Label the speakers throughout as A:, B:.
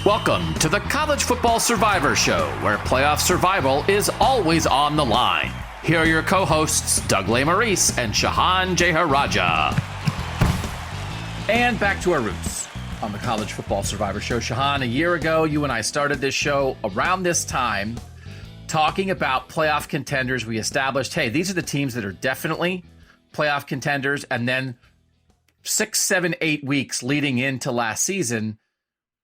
A: Welcome to the College Football Survivor Show, where playoff survival is always on the line. Here are your co-hosts, Doug Lesmerises and Shehan Jeyarajah. And back to our roots on the College Football Survivor Show. Shehan, a year ago, you and I started this show around this time talking about playoff contenders. We established, hey, these are the teams that are definitely playoff contenders. And then 6, 7, 8 weeks leading into last season,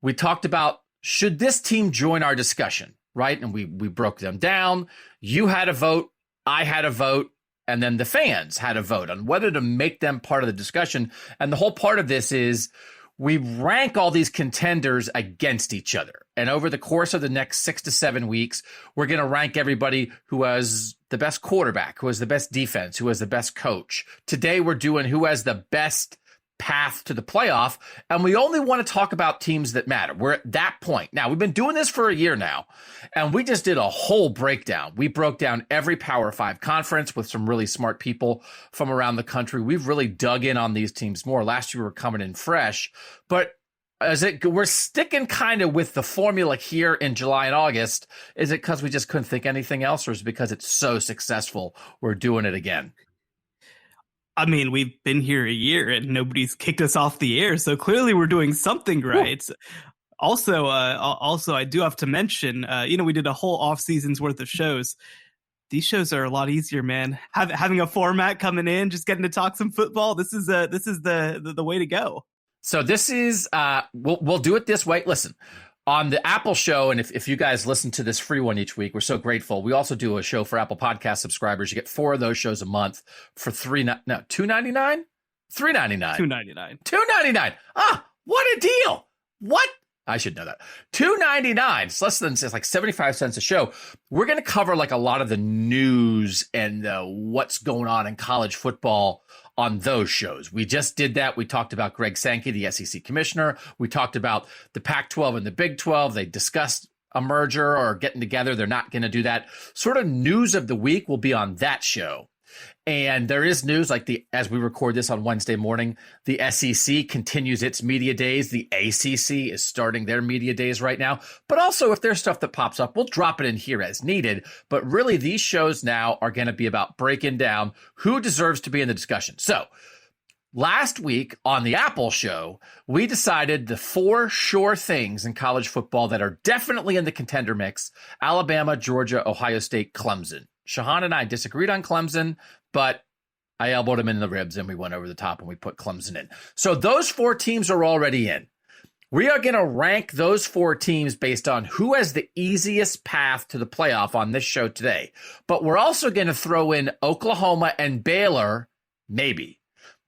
A: we talked about, should this team join our discussion, right? And we broke them down. You had a vote, I had a vote, and then the fans had a vote on whether to make them part of the discussion. And the whole part of this is we rank all these contenders against each other. And over the course of the next 6 to 7 weeks, we're going to rank everybody who has the best quarterback, who has the best defense, who has the best coach. Today, we're doing who has the best path to the playoff, and we only want to talk about teams that matter. We're at that point. Now, we've been doing this for a year now, and we just did a whole breakdown. We broke down every Power 5 conference with some really smart people from around the country. We've really dug in on these teams more. Last year, we were coming in fresh, but we're sticking kind of with the formula here in July and August. Is it because we just couldn't think anything else, or is it because it's so successful we're doing it again?
B: I mean, we've been here a year and nobody's kicked us off the air, so clearly we're doing something right. Ooh. Also, I do have to mention, we did a whole off season's worth of shows. These shows are a lot easier, man. Having a format coming in, just getting to talk some football. This is the way to go. So
A: this is we'll do it this way. Listen. On the Apple show, and if you guys listen to this free one each week, we're so grateful. We also do a show for Apple Podcast subscribers. You get 4 of those shows a month for $2.99? $3.99?
B: $2.99.
A: $2.99. Ah, what a deal. What? I should know that. $2.99. It's like 75 cents a show. We're going to cover like a lot of the news and what's going on in college football on those shows. We just did that. We talked about Greg Sankey, the SEC commissioner. We talked about the Pac-12 and the Big 12. They discussed a merger or getting together. They're not going to do that. Sort of news of the week will be on that show. And there is news, like as we record this on Wednesday morning, the SEC continues its media days. The ACC is starting their media days right now. But also, if there's stuff that pops up, we'll drop it in here as needed. But really, these shows now are going to be about breaking down who deserves to be in the discussion. So last week on the Apple show, we decided the 4 sure things in college football that are definitely in the contender mix: Alabama, Georgia, Ohio State, Clemson. Shehan and I disagreed on Clemson, but I elbowed him in the ribs and we went over the top and we put Clemson in. So those 4 teams are already in. We are going to rank those 4 teams based on who has the easiest path to the playoff on this show today. But we're also going to throw in Oklahoma and Baylor, maybe.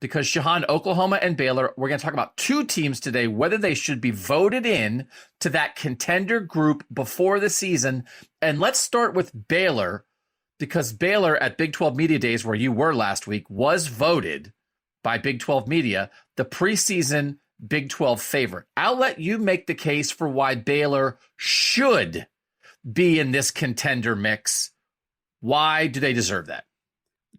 A: Because Shehan, Oklahoma and Baylor, we're going to talk about 2 teams today, whether they should be voted in to that contender group before the season. And let's start with Baylor, because Baylor at Big 12 Media Days, where you were last week, was voted by Big 12 Media the preseason Big 12 favorite. I'll let you make the case for why Baylor should be in this contender mix. Why do they deserve that?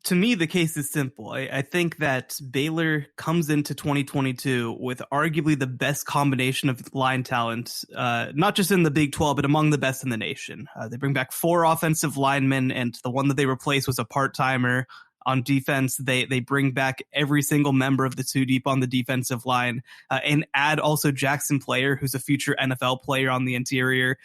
B: To me, the case is simple. I think that Baylor comes into 2022 with arguably the best combination of line talent, not just in the Big 12, but among the best in the nation. They bring back 4 offensive linemen, and the one that they replaced was a part-timer. On defense, they bring back every single member of the 2 deep on the defensive line, and add also Jackson Player, who's a future NFL player on the interior.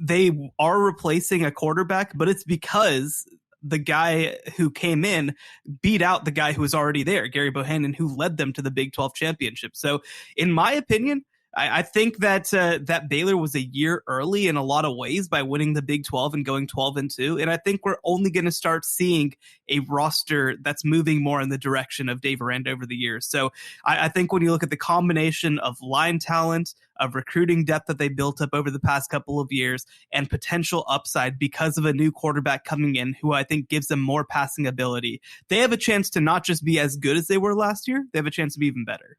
B: They are replacing a quarterback, but it's because the guy who came in beat out the guy who was already there, Gary Bohannon, who led them to the Big 12 championship. So in my opinion, I think that that Baylor was a year early in a lot of ways by winning the Big 12 and going 12-2. And I think we're only going to start seeing a roster that's moving more in the direction of Dave Aranda over the years. So I think when you look at the combination of line talent, of recruiting depth that they built up over the past couple of years, and potential upside because of a new quarterback coming in who I think gives them more passing ability, they have a chance to not just be as good as they were last year, they have a chance to be even better.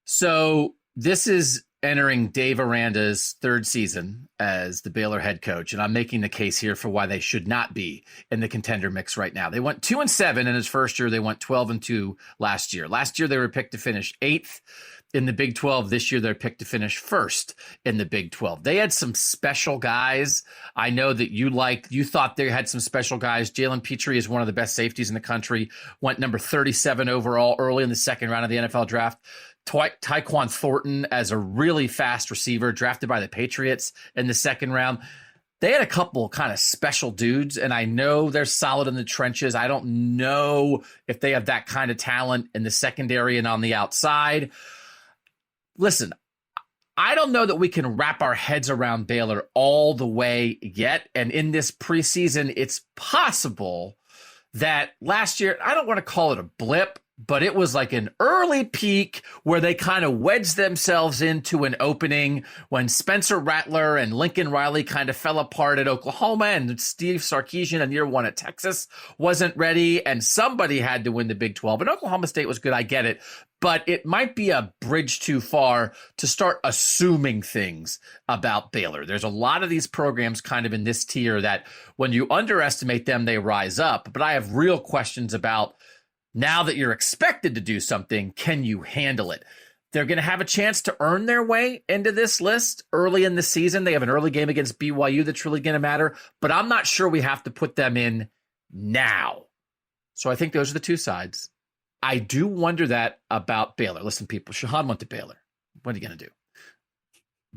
A: So this is entering Dave Aranda's 3rd season as the Baylor head coach, and I'm making the case here for why they should not be in the contender mix right now. They went 2-7 in his first year. They went 12-2 last year. Last year, they were picked to finish 8th in the Big 12. This year, they're picked to finish first in the Big 12. They had some special guys. I know that you thought they had some special guys. Jalen Petrie is one of the best safeties in the country, went number 37 overall early in the second round of the NFL draft. Tyquan Thornton as a really fast receiver drafted by the Patriots in the second round. They had a couple kind of special dudes, and I know they're solid in the trenches. I don't know if they have that kind of talent in the secondary and on the outside. Listen, I don't know that we can wrap our heads around Baylor all the way yet. And in this preseason, it's possible that last year, I don't want to call it a blip, but it was like an early peak where they kind of wedged themselves into an opening when Spencer Rattler and Lincoln Riley kind of fell apart at Oklahoma, and Steve Sarkisian in year one at Texas wasn't ready, and somebody had to win the Big 12. And Oklahoma State was good, I get it, but it might be a bridge too far to start assuming things about Baylor. There's a lot of these programs kind of in this tier that when you underestimate them, they rise up. But I have real questions about, now that you're expected to do something, can you handle it? They're going to have a chance to earn their way into this list early in the season. They have an early game against BYU that's really going to matter, but I'm not sure we have to put them in now. So I think those are the two sides. I do wonder that about Baylor. Listen, people, Shehan went to Baylor. What are you going to do?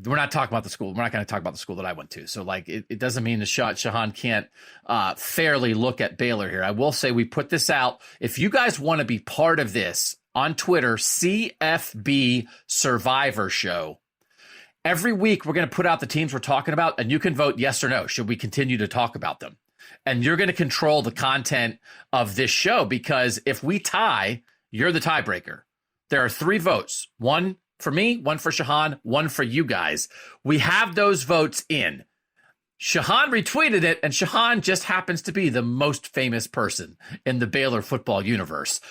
A: We're not talking about the school. We're not going to talk about the school that I went to. So, like, it doesn't mean that Shehan can't fairly look at Baylor here. I will say we put this out. If you guys want to be part of this on Twitter, CFB Survivor Show, every week we're going to put out the teams we're talking about, and you can vote yes or no. Should we continue to talk about them? And you're going to control the content of this show, because if we tie, you're the tiebreaker. There are 3 votes. 1 for me, 1 for Shehan, 1 for you guys. We have those votes in. Shehan retweeted it, and Shehan just happens to be the most famous person in the Baylor football universe.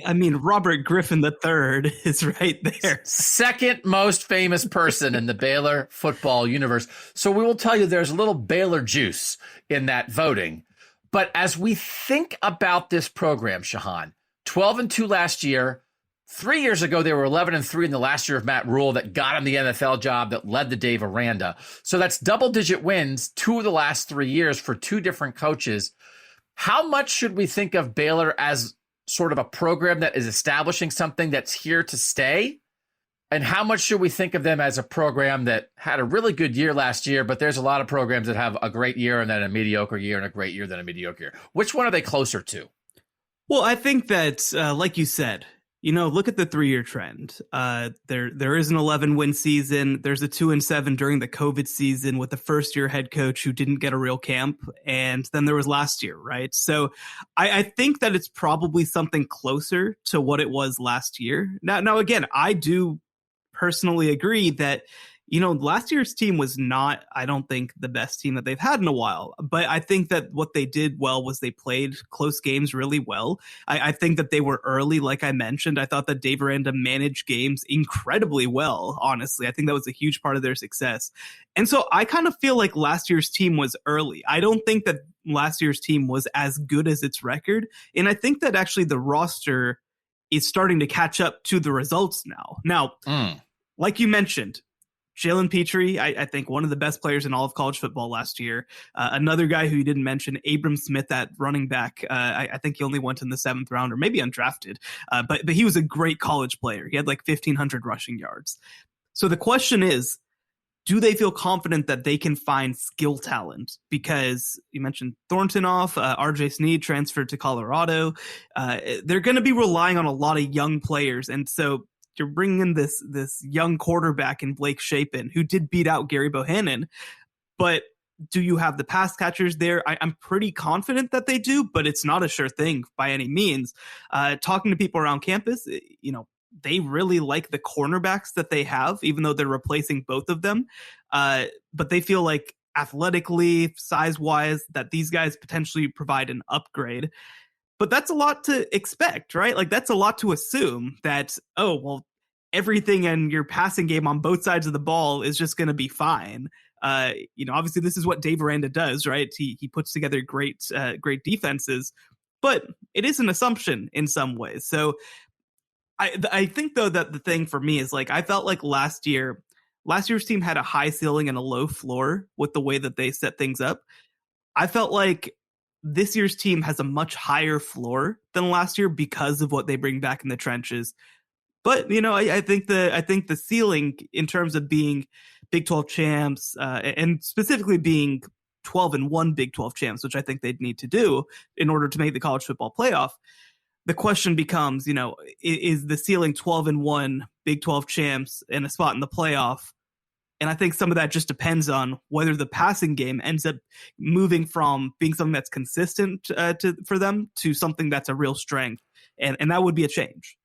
B: I mean, Robert Griffin III is right there.
A: Second most famous person in the Baylor football universe. So we will tell you there's a little Baylor juice in that voting. But as we think about this program, Shehan, 12-2 last year. 3 years ago, they were 11-3 in the last year of Matt Rule that got him the NFL job that led to Dave Aranda. So that's double-digit wins 2 of the last 3 years for 2 different coaches. How much should we think of Baylor as sort of a program that is establishing something that's here to stay? And how much should we think of them as a program that had a really good year last year, but there's a lot of programs that have a great year and then a mediocre year and a great year, then a mediocre year? Which one are they closer to?
B: Well, I think that, like you said, look at the 3-year trend. There is an 11-win season. There's a 2-7 during the COVID season with the first-year head coach who didn't get a real camp. And then there was last year, right? So I think that it's probably something closer to what it was last year. Now again, I do personally agree that, last year's team was not, I don't think, the best team that they've had in a while. But I think that what they did well was they played close games really well. I think that they were early, like I mentioned. I thought that Dave Aranda managed games incredibly well, honestly. I think that was a huge part of their success. And so I kind of feel like last year's team was early. I don't think that last year's team was as good as its record. And I think that actually the roster is starting to catch up to the results now. Now, like you mentioned, Jalen Petrie, I think one of the best players in all of college football last year. Another guy who you didn't mention, Abram Smith at running back. I think he only went in the 7th round or maybe undrafted. But he was a great college player. He had like 1,500 rushing yards. So the question is, do they feel confident that they can find skill talent? Because you mentioned Thorntonoff, RJ Sneed transferred to Colorado. They're going to be relying on a lot of young players. And so you're bringing in this young quarterback in Blake Shapen, who did beat out Gary Bohannon. But do you have the pass catchers there? I'm pretty confident that they do, but it's not a sure thing by any means. Talking to people around campus, they really like the cornerbacks that they have, even though they're replacing both of them. But they feel like athletically, size-wise, that these guys potentially provide an upgrade. But that's a lot to expect, right? Like, that's a lot to assume that, everything in your passing game on both sides of the ball is just going to be fine. Obviously this is what Dave Aranda does, right? He puts together great defenses, but it is an assumption in some ways. So I think though that the thing for me is like I felt like last year's team had a high ceiling and a low floor with the way that they set things up. I felt like this year's team has a much higher floor than last year because of what they bring back in the trenches. But I think the ceiling in terms of being Big 12 champs and specifically being 12-1 Big 12 champs, which I think they'd need to do in order to make the college football playoff. The question becomes, is the ceiling 12-1 Big 12 champs and a spot in the playoff? And I think some of that just depends on whether the passing game ends up moving from being something that's consistent for them to something that's a real strength. And that would be a change.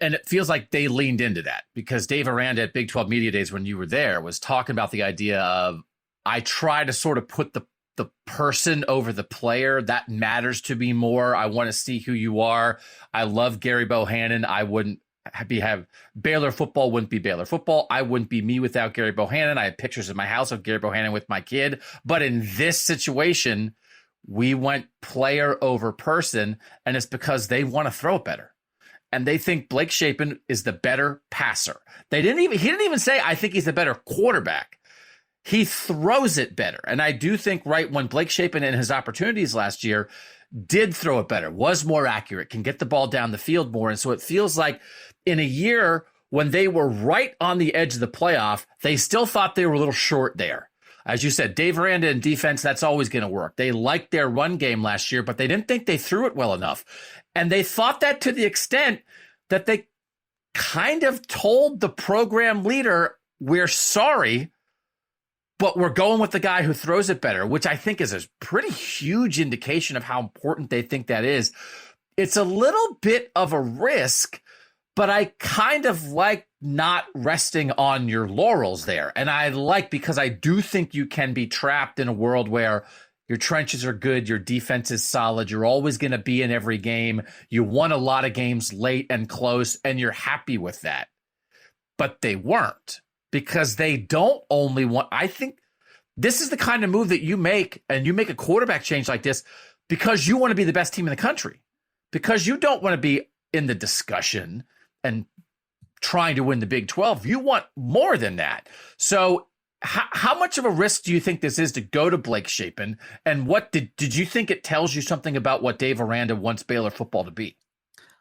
A: And it feels like they leaned into that because Dave Aranda at Big 12 Media Days when you were there was talking about the idea of I try to sort of put the person over the player. That matters to me more. I want to see who you are. I love Gary Bohannon. I wouldn't have Baylor football wouldn't be Baylor football. I wouldn't be me without Gary Bohannon. I have pictures in my house of Gary Bohannon with my kid. But in this situation, we went player over person, and it's because they want to throw it better. And they think Blake Shapen is the better passer. He didn't even say, I think he's the better quarterback. He throws it better. And I do think when Blake Shapen in his opportunities last year did throw it better, was more accurate, can get the ball down the field more. And so it feels like in a year when they were right on the edge of the playoff, they still thought they were a little short there. As you said, Dave Aranda in defense, that's always going to work. They liked their run game last year, but they didn't think they threw it well enough. And they thought that to the extent that they kind of told the program leader, we're sorry, but we're going with the guy who throws it better, which I think is a pretty huge indication of how important they think that is. It's a little bit of a risk, but I kind of like not resting on your laurels there. And I like, because I do think you can be trapped in a world where your trenches are good, your defense is solid, you're always going to be in every game, you won a lot of games late and close, and you're happy with that. But they weren't, because they don't only want, I think this is the kind of move that you make, and you make a quarterback change like this because you want to be the best team in the country, because you don't want to be in the discussion and trying to win the Big 12. You want more than that. So how much of a risk do you think this is to go to Blake Shapen? And what did you think it tells you something about what Dave Aranda wants Baylor football to be?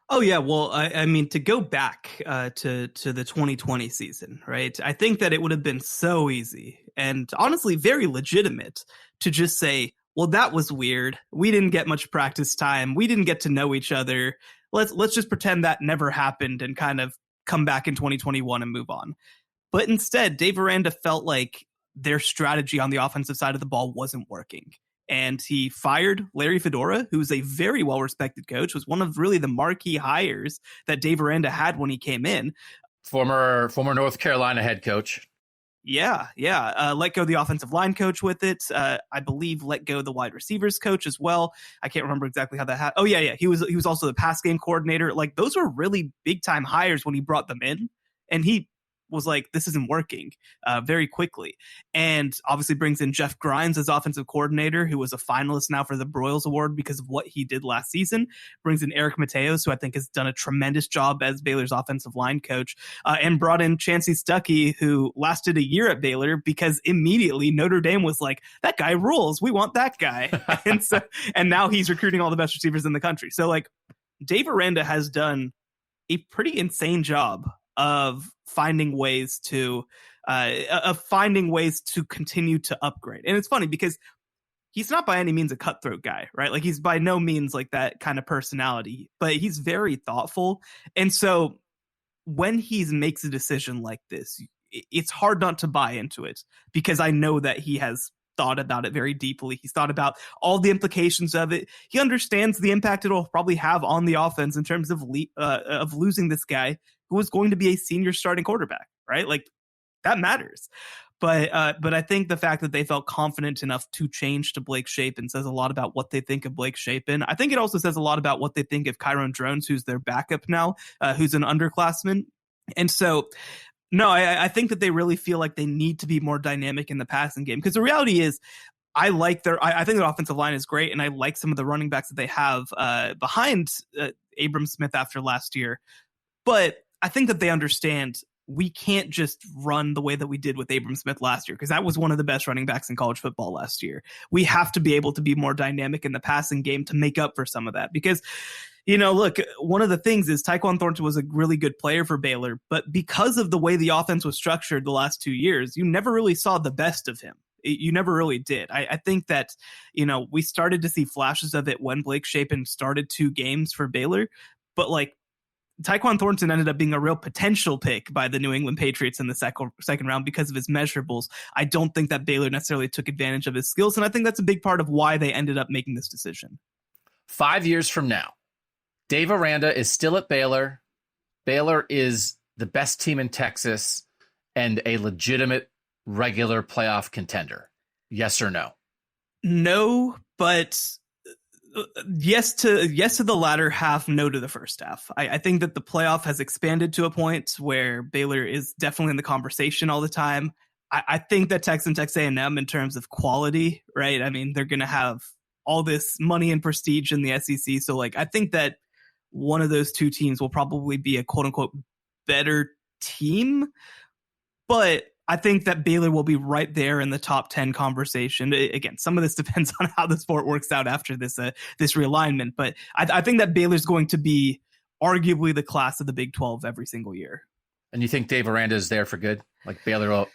B: Oh, yeah. Well, I mean, to go back to the 2020 season, right? I think that it would have been so easy and honestly very legitimate to just say, well, that was weird. We didn't get much practice time. We didn't get to know each other. Let's just pretend that never happened and kind of come back in 2021 and move on. But instead, Dave Aranda felt like their strategy on the offensive side of the ball wasn't working. And he fired Larry Fedora, who's a very well-respected coach, was one of really the marquee hires that Dave Aranda had when he came in.
A: Former North Carolina head coach.
B: Yeah. Let go the offensive line coach with it. I believe let go the wide receivers coach as well. I can't remember exactly how that happened. Oh, yeah. He was also the pass game coordinator. Like, those were really big-time hires when he brought them in. And he was like, this isn't working very quickly. And obviously brings in Jeff Grimes as offensive coordinator, who was a finalist now for the Broyles Award because of what he did last season. Brings in Eric Mateos, who I think has done a tremendous job as Baylor's offensive line coach, and brought in Chancey Stuckey, who lasted a year at Baylor because immediately Notre Dame was like, that guy rules. We want that guy. and now he's recruiting all the best receivers in the country. So like, Dave Aranda has done a pretty insane job of finding ways to continue to upgrade. And it's funny because he's not by any means a cutthroat guy, right? Like, he's by no means like that kind of personality, but he's very thoughtful. And so when he makes a decision like this, it's hard not to buy into it, because I know that he has thought about it very deeply. He's thought about all the implications of it. He understands the impact it'll probably have on the offense in terms of losing this guy who was going to be a senior starting quarterback, right? Like, that matters. But I think the fact that they felt confident enough to change to Blake Shapen says a lot about what they think of Blake Shapen. I think it also says a lot about what they think of Kyron Drones, who's their backup now, who's an underclassman. And so, no, I think that they really feel like they need to be more dynamic in the passing game, because the reality is, I think their offensive line is great, and I like some of the running backs that they have behind Abram Smith after last year. But I think that they understand we can't just run the way that we did with Abram Smith last year, because that was one of the best running backs in college football last year. We have to be able to be more dynamic in the passing game to make up for some of that. Because, look, one of the things is Tyquan Thornton was a really good player for Baylor, but because of the way the offense was structured the last 2 years, you never really saw the best of him. You never really did. I think that, we started to see flashes of it when Blake Shapen started 2 games for Baylor, but like, Tyquan Thornton ended up being a real potential pick by the New England Patriots in the second round because of his measurables. I don't think that Baylor necessarily took advantage of his skills, and I think that's a big part of why they ended up making this decision.
A: 5 years from now, Dave Aranda is still at Baylor. Baylor is the best team in Texas and a legitimate regular playoff contender. Yes or no?
B: No, but yes to the latter half, no to the first half. I think that the playoff has expanded to a point where Baylor is definitely in the conversation all the time. I think that Texas A&M in terms of quality, right? I mean, they're going to have all this money and prestige in the SEC. So like, I think that one of those 2 teams will probably be a quote unquote better team, but I think that Baylor will be right there in the top 10 conversation. Again, some of this depends on how the sport works out after this realignment, but I think that Baylor's going to be arguably the class of the Big 12 every single year.
A: And you think Dave Aranda is there for good? Like Baylor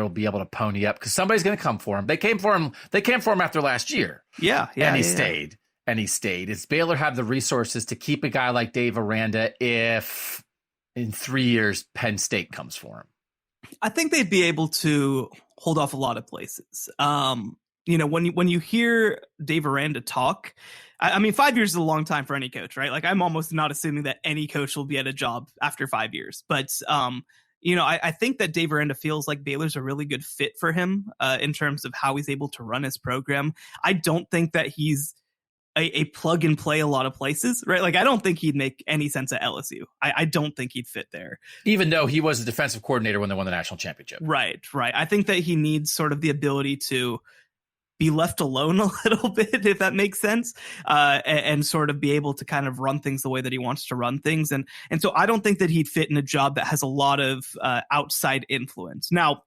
A: will be able to pony up because somebody's going to come for him. They came for him after last year.
B: Yeah,
A: and he stayed. And he stayed. Does Baylor have the resources to keep a guy like Dave Aranda if in 3 years Penn State comes for him?
B: I think they'd be able to hold off a lot of places. When you hear Dave Aranda talk, I mean, 5 years is a long time for any coach, right? Like, I'm almost not assuming that any coach will be at a job after 5 years. But, I think that Dave Aranda feels like Baylor's a really good fit for him in terms of how he's able to run his program. I don't think that he's a plug and play a lot of places, right? Like, I don't think he'd make any sense at LSU. I don't think he'd fit there. Even
A: though he was a defensive coordinator when they won the national championship.
B: Right. I think that he needs sort of the ability to be left alone a little bit, if that makes sense, and sort of be able to kind of run things the way that he wants to run things. And so I don't think that he'd fit in a job that has a lot of outside influence. Now,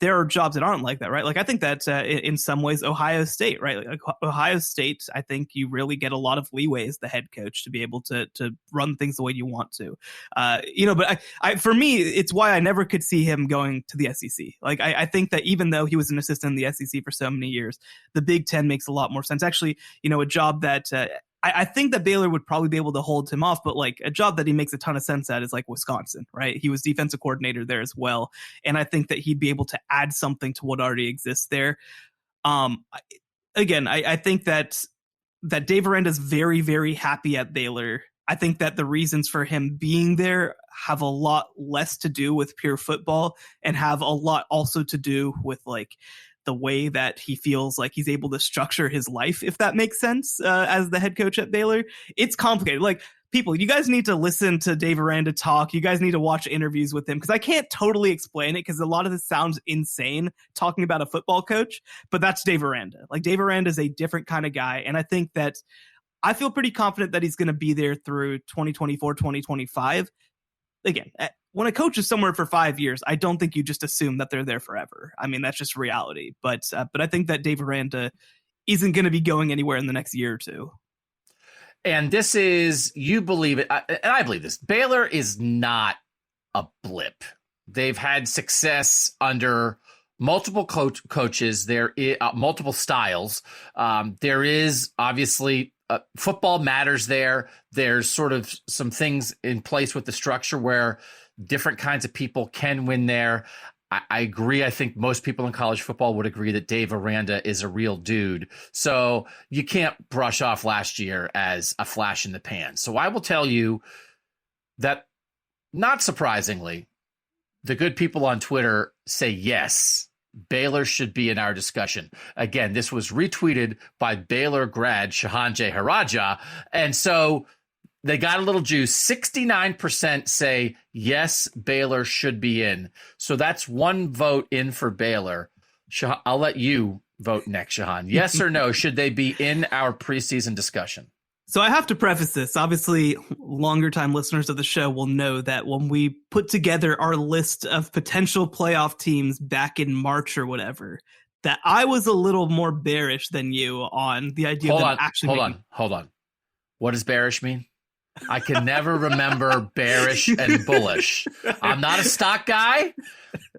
B: there are jobs that aren't like that, right? Like, I think that in some ways, Ohio State, right? Like Ohio State, I think you really get a lot of leeway as the head coach to be able to run things the way you want to, but for me, it's why I never could see him going to the SEC. Like, I think that even though he was an assistant in the SEC for so many years, the Big Ten makes a lot more sense. Actually, a job that I think that Baylor would probably be able to hold him off, but like a job that he makes a ton of sense at is like Wisconsin, right? He was defensive coordinator there as well. And I think that he'd be able to add something to what already exists there. Again, I think that Dave Aranda is very, very happy at Baylor. I think that the reasons for him being there have a lot less to do with pure football and have a lot also to do with like the way that he feels like he's able to structure his life, if that makes sense, as the head coach at Baylor. It's complicated. Like, people, you guys need to listen to Dave Aranda talk. You guys need to watch interviews with him, because I can't totally explain it, because a lot of this sounds insane talking about a football coach, but that's Dave Aranda. Like, Dave Aranda is a different kind of guy, and I think that I feel pretty confident that he's going to be there through 2024, 2025. Again, when a coach is somewhere for 5 years, I don't think you just assume that they're there forever. I mean, that's just reality. But I think that Dave Aranda isn't going to be going anywhere in the next year or two.
A: And this is, you believe it, and I believe this, Baylor is not a blip. They've had success under multiple coaches. There is multiple styles. There is obviously football matters there. There's sort of some things in place with the structure where different kinds of people can win there. I agree. I think most people in college football would agree that Dave Aranda is a real dude. So you can't brush off last year as a flash in the pan. So I will tell you that, not surprisingly, the good people on Twitter say yes, Baylor should be in our discussion. Again, this was retweeted by Baylor grad Shehan Jeyarajah. And so they got a little juice. 69% say, yes, Baylor should be in. So that's one vote in for Baylor. I'll let you vote next, Shehan. Yes or no, should they be in our preseason discussion?
B: So I have to preface this. Obviously, longer time listeners of the show will know that when we put together our list of potential playoff teams back in March or whatever, that I was a little more bearish than you on the idea of them actually
A: Hold on. What does bearish mean? I can never remember bearish and bullish. I'm not a stock guy,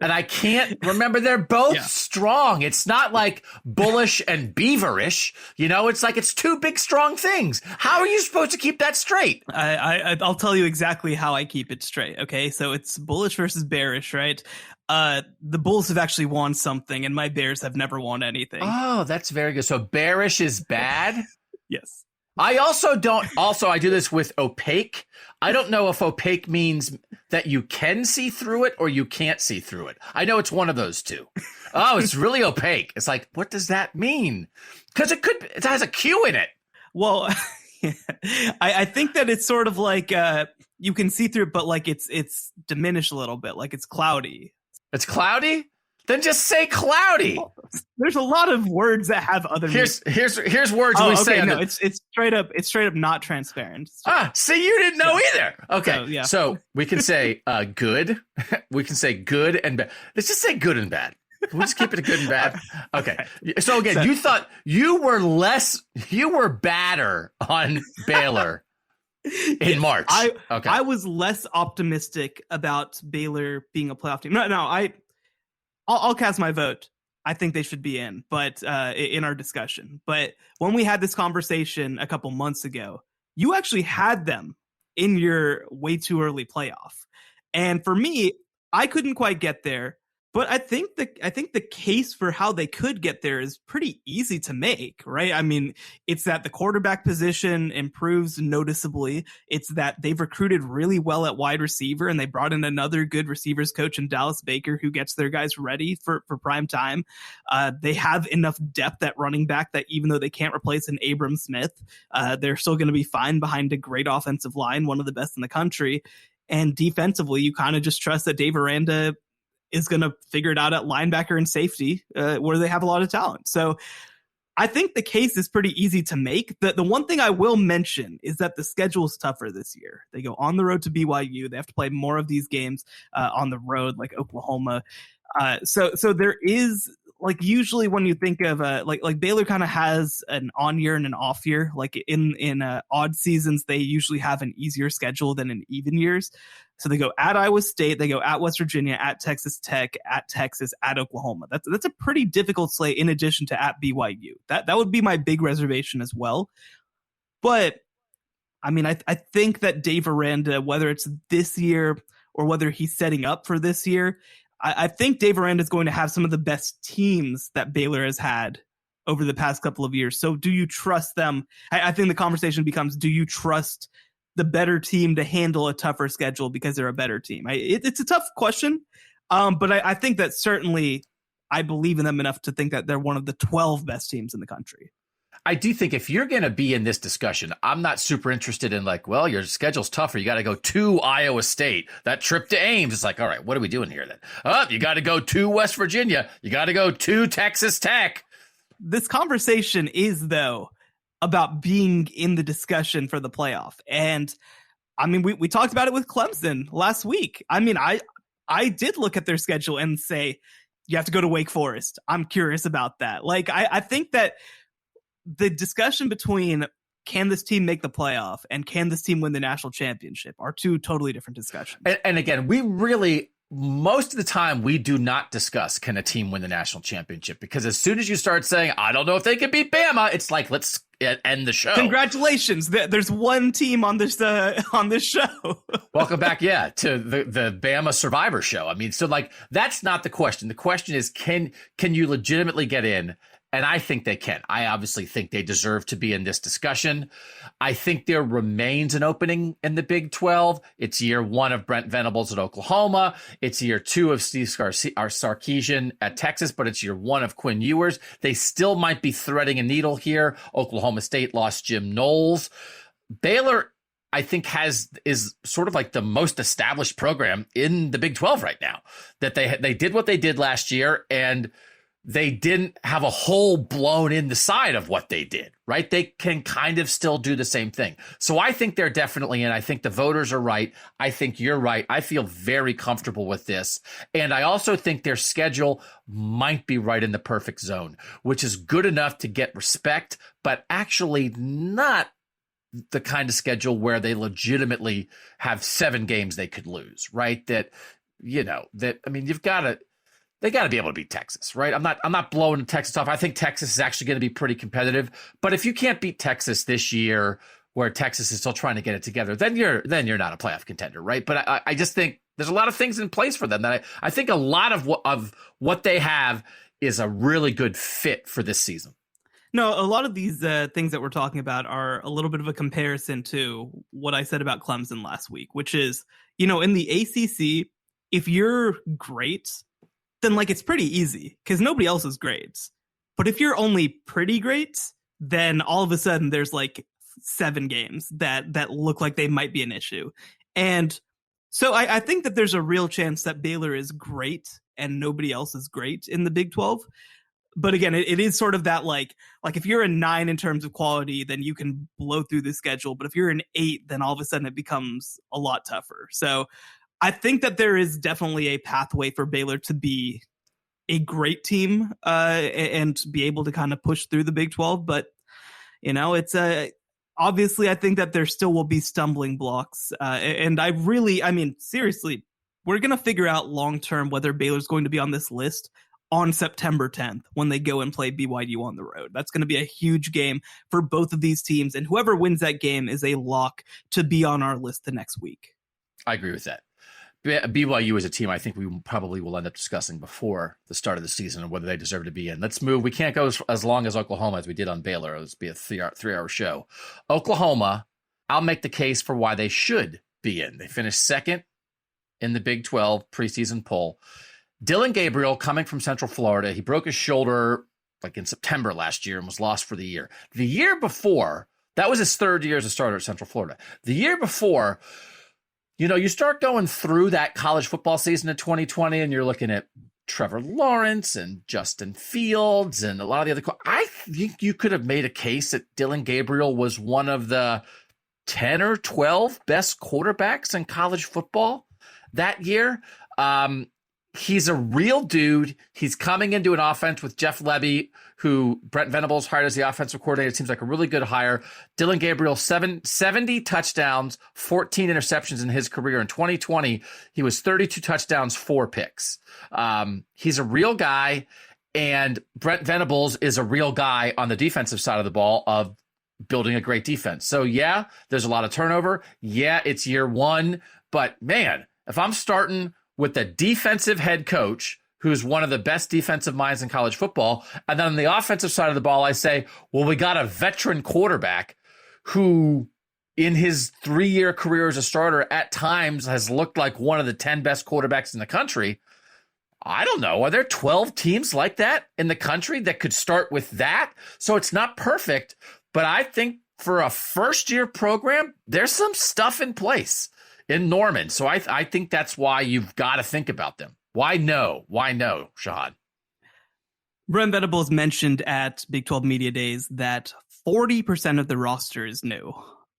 A: and I can't remember. They're both strong. It's not like bullish and beaverish. It's like it's two big, strong things. How are you supposed to keep that straight?
B: I'll tell you exactly how I keep it straight. Okay, so it's bullish versus bearish, right? The Bulls have actually won something, and my Bears have never won anything.
A: Oh, that's very good. So bearish is bad?
B: Yes.
A: I I do this with opaque. I don't know if opaque means that you can see through it or you can't see through it. I know it's one of those two. Oh, it's really opaque. It's like, what does that mean? Because it has a Q in it.
B: Well, I think that it's sort of like you can see through it, but like it's diminished a little bit, like it's cloudy.
A: It's cloudy? Then just say cloudy.
B: There's a lot of words that have other
A: meanings. Here's words we say.
B: No, it's straight up not transparent.
A: See, you didn't know either. Okay, so we can say good. We can say good and bad. Let's just say good and bad. Can we just keep it a good and bad? Okay. So again, you thought you were badder on Baylor in March.
B: I was less optimistic about Baylor being a playoff team. No, I'll cast my vote. I think they should be in, but in our discussion. But when we had this conversation a couple months ago, you actually had them in your way too early playoff. And for me, I couldn't quite get there. But I think the case for how they could get there is pretty easy to make, right? I mean, it's that the quarterback position improves noticeably. It's that they've recruited really well at wide receiver, and they brought in another good receivers coach in Dallas Baker who gets their guys ready for prime time. They have enough depth at running back that even though they can't replace an Abram Smith, they're still going to be fine behind a great offensive line, one of the best in the country. And defensively, you kind of just trust that Dave Aranda is going to figure it out at linebacker and safety, where they have a lot of talent. So I think the case is pretty easy to make. The one thing I will mention is that the schedule is tougher this year. They go on the road to BYU. They have to play more of these games on the road, like Oklahoma. So there is, like, usually when you think of like Baylor kind of has an on year and an off year. Like in odd seasons, they usually have an easier schedule than in even years. So they go at Iowa State, they go at West Virginia, at Texas Tech, at Texas, at Oklahoma. That's a pretty difficult slate in addition to at BYU. That would be my big reservation as well. But I mean, I think that Dave Aranda, whether it's this year or whether he's setting up for this year, I think Dave Aranda is going to have some of the best teams that Baylor has had over the past couple of years. So do you trust them? I think the conversation becomes, do you trust the better team to handle a tougher schedule because they're a better team? It's a tough question, but I think that certainly I believe in them enough to think that they're one of the 12 best teams in the country.
A: I do think if you're going to be in this discussion, I'm not super interested in like, well, your schedule's tougher. You got to go to Iowa State. That trip to Ames. It's like, all right, what are we doing here then? Oh, you got to go to West Virginia. You got to go to Texas Tech.
B: This conversation is, though, about being in the discussion for the playoff. And I mean, we talked about it with Clemson last week. I mean, I did look at their schedule and say, you have to go to Wake Forest. I'm curious about that. Like, I think that the discussion between can this team make the playoff and can this team win the national championship are two totally different discussions.
A: And again, we really, most of the time, we do not discuss can a team win the national championship, because as soon as you start saying, I don't know if they can beat Bama, it's like, let's end the show.
B: Congratulations. There's one team on this show.
A: Welcome back, to the Bama Survivor show. I mean, so like, that's not the question. The question is, can you legitimately get in? And I think they can. I obviously think they deserve to be in this discussion. I think there remains an opening in the Big 12. It's year one of Brent Venables at Oklahoma. It's year two of Steve Sarkisian at Texas, but it's year one of Quinn Ewers. They still might be threading a needle here. Oklahoma State lost Jim Knowles. Baylor, I think, is sort of like the most established program in the Big 12 right now. That they did what they did last year, and they didn't have a hole blown in the side of what they did, right? They can kind of still do the same thing. So I think they're definitely in. I think the voters are right. I think you're right. I feel very comfortable with this. And I also think their schedule might be right in the perfect zone, which is good enough to get respect, but actually not the kind of schedule where they legitimately have 7 games they could lose, right? They got to be able to beat Texas, right? I'm not blowing Texas off. I think Texas is actually going to be pretty competitive. But if you can't beat Texas this year, where Texas is still trying to get it together, then you're not a playoff contender, right? But I just think there's a lot of things in place for them that I think a lot of what they have is a really good fit for this season.
B: No, a lot of these things that we're talking about are a little bit of a comparison to what I said about Clemson last week, which is, in the ACC, if you're great, then it's pretty easy because nobody else is great. But if you're only pretty great, then all of a sudden there's 7 games that look like they might be an issue. And so I think that there's a real chance that Baylor is great and nobody else is great in the Big 12. But again, it is sort of that if you're a 9 in terms of quality, then you can blow through the schedule. But if you're an 8, then all of a sudden it becomes a lot tougher. So I think that there is definitely a pathway for Baylor to be a great team and be able to kind of push through the Big 12. But, it's obviously I think that there still will be stumbling blocks. And seriously, we're going to figure out long term whether Baylor's going to be on this list on September 10th when they go and play BYU on the road. That's going to be a huge game for both of these teams. And whoever wins that game is a lock to be on our list the next week.
A: I agree with that. BYU is a team I think we probably will end up discussing before the start of the season and whether they deserve to be in. Let's move. We can't go as long as Oklahoma as we did on Baylor. It'll be a 3-hour show. Oklahoma, I'll make the case for why they should be in. They finished second in the Big 12 preseason poll. Dillon Gabriel, coming from Central Florida, he broke his shoulder in September last year and was lost for the year. The year before, that was his 3rd year as a starter at Central Florida. The year before, you start going through that college football season in 2020 and you're looking at Trevor Lawrence and Justin Fields and a lot of the other. I think you could have made a case that Dillon Gabriel was one of the 10 or 12 best quarterbacks in college football that year. He's a real dude. He's coming into an offense with Jeff Lebby, who Brent Venables hired as the offensive coordinator. It seems like a really good hire. Dillon Gabriel, 70 touchdowns, 14 interceptions in his career. In 2020, he was 32 touchdowns, 4 picks. He's a real guy, and Brent Venables is a real guy on the defensive side of the ball of building a great defense. So, yeah, there's a lot of turnover. Yeah, it's year 1. But, man, if I'm starting with the defensive head coach, who's one of the best defensive minds in college football, and then on the offensive side of the ball, I say, well, we got a veteran quarterback who, in his 3-year career as a starter, at times has looked like one of the 10 best quarterbacks in the country. I don't know. Are there 12 teams like that in the country that could start with that? So it's not perfect, but I think for a first-year program, there's some stuff in place in Norman. So I think that's why you've got to think about them. Why no? Why no, Shehan?
B: Brent Venables mentioned at Big 12 Media Days that 40% of the roster is new.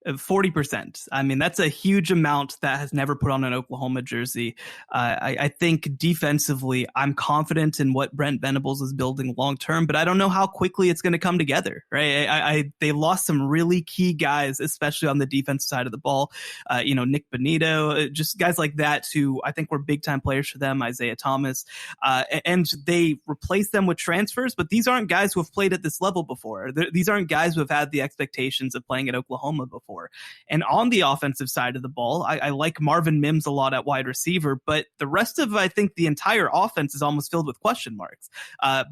B: 40%. I mean, that's a huge amount that has never put on an Oklahoma jersey. I think defensively, I'm confident in what Brent Venables is building long term, but I don't know how quickly it's going to come together. Right? They lost some really key guys, especially on the defense side of the ball. Nick Bonito, just guys like that who I think were big time players for them. Isaiah Thomas, and they replaced them with transfers. But these aren't guys who have played at this level before. These aren't guys who have had the expectations of playing at Oklahoma before. And on the offensive side of the ball, I like Marvin Mims a lot at wide receiver, but the rest of, I think the entire offense is almost filled with question marks.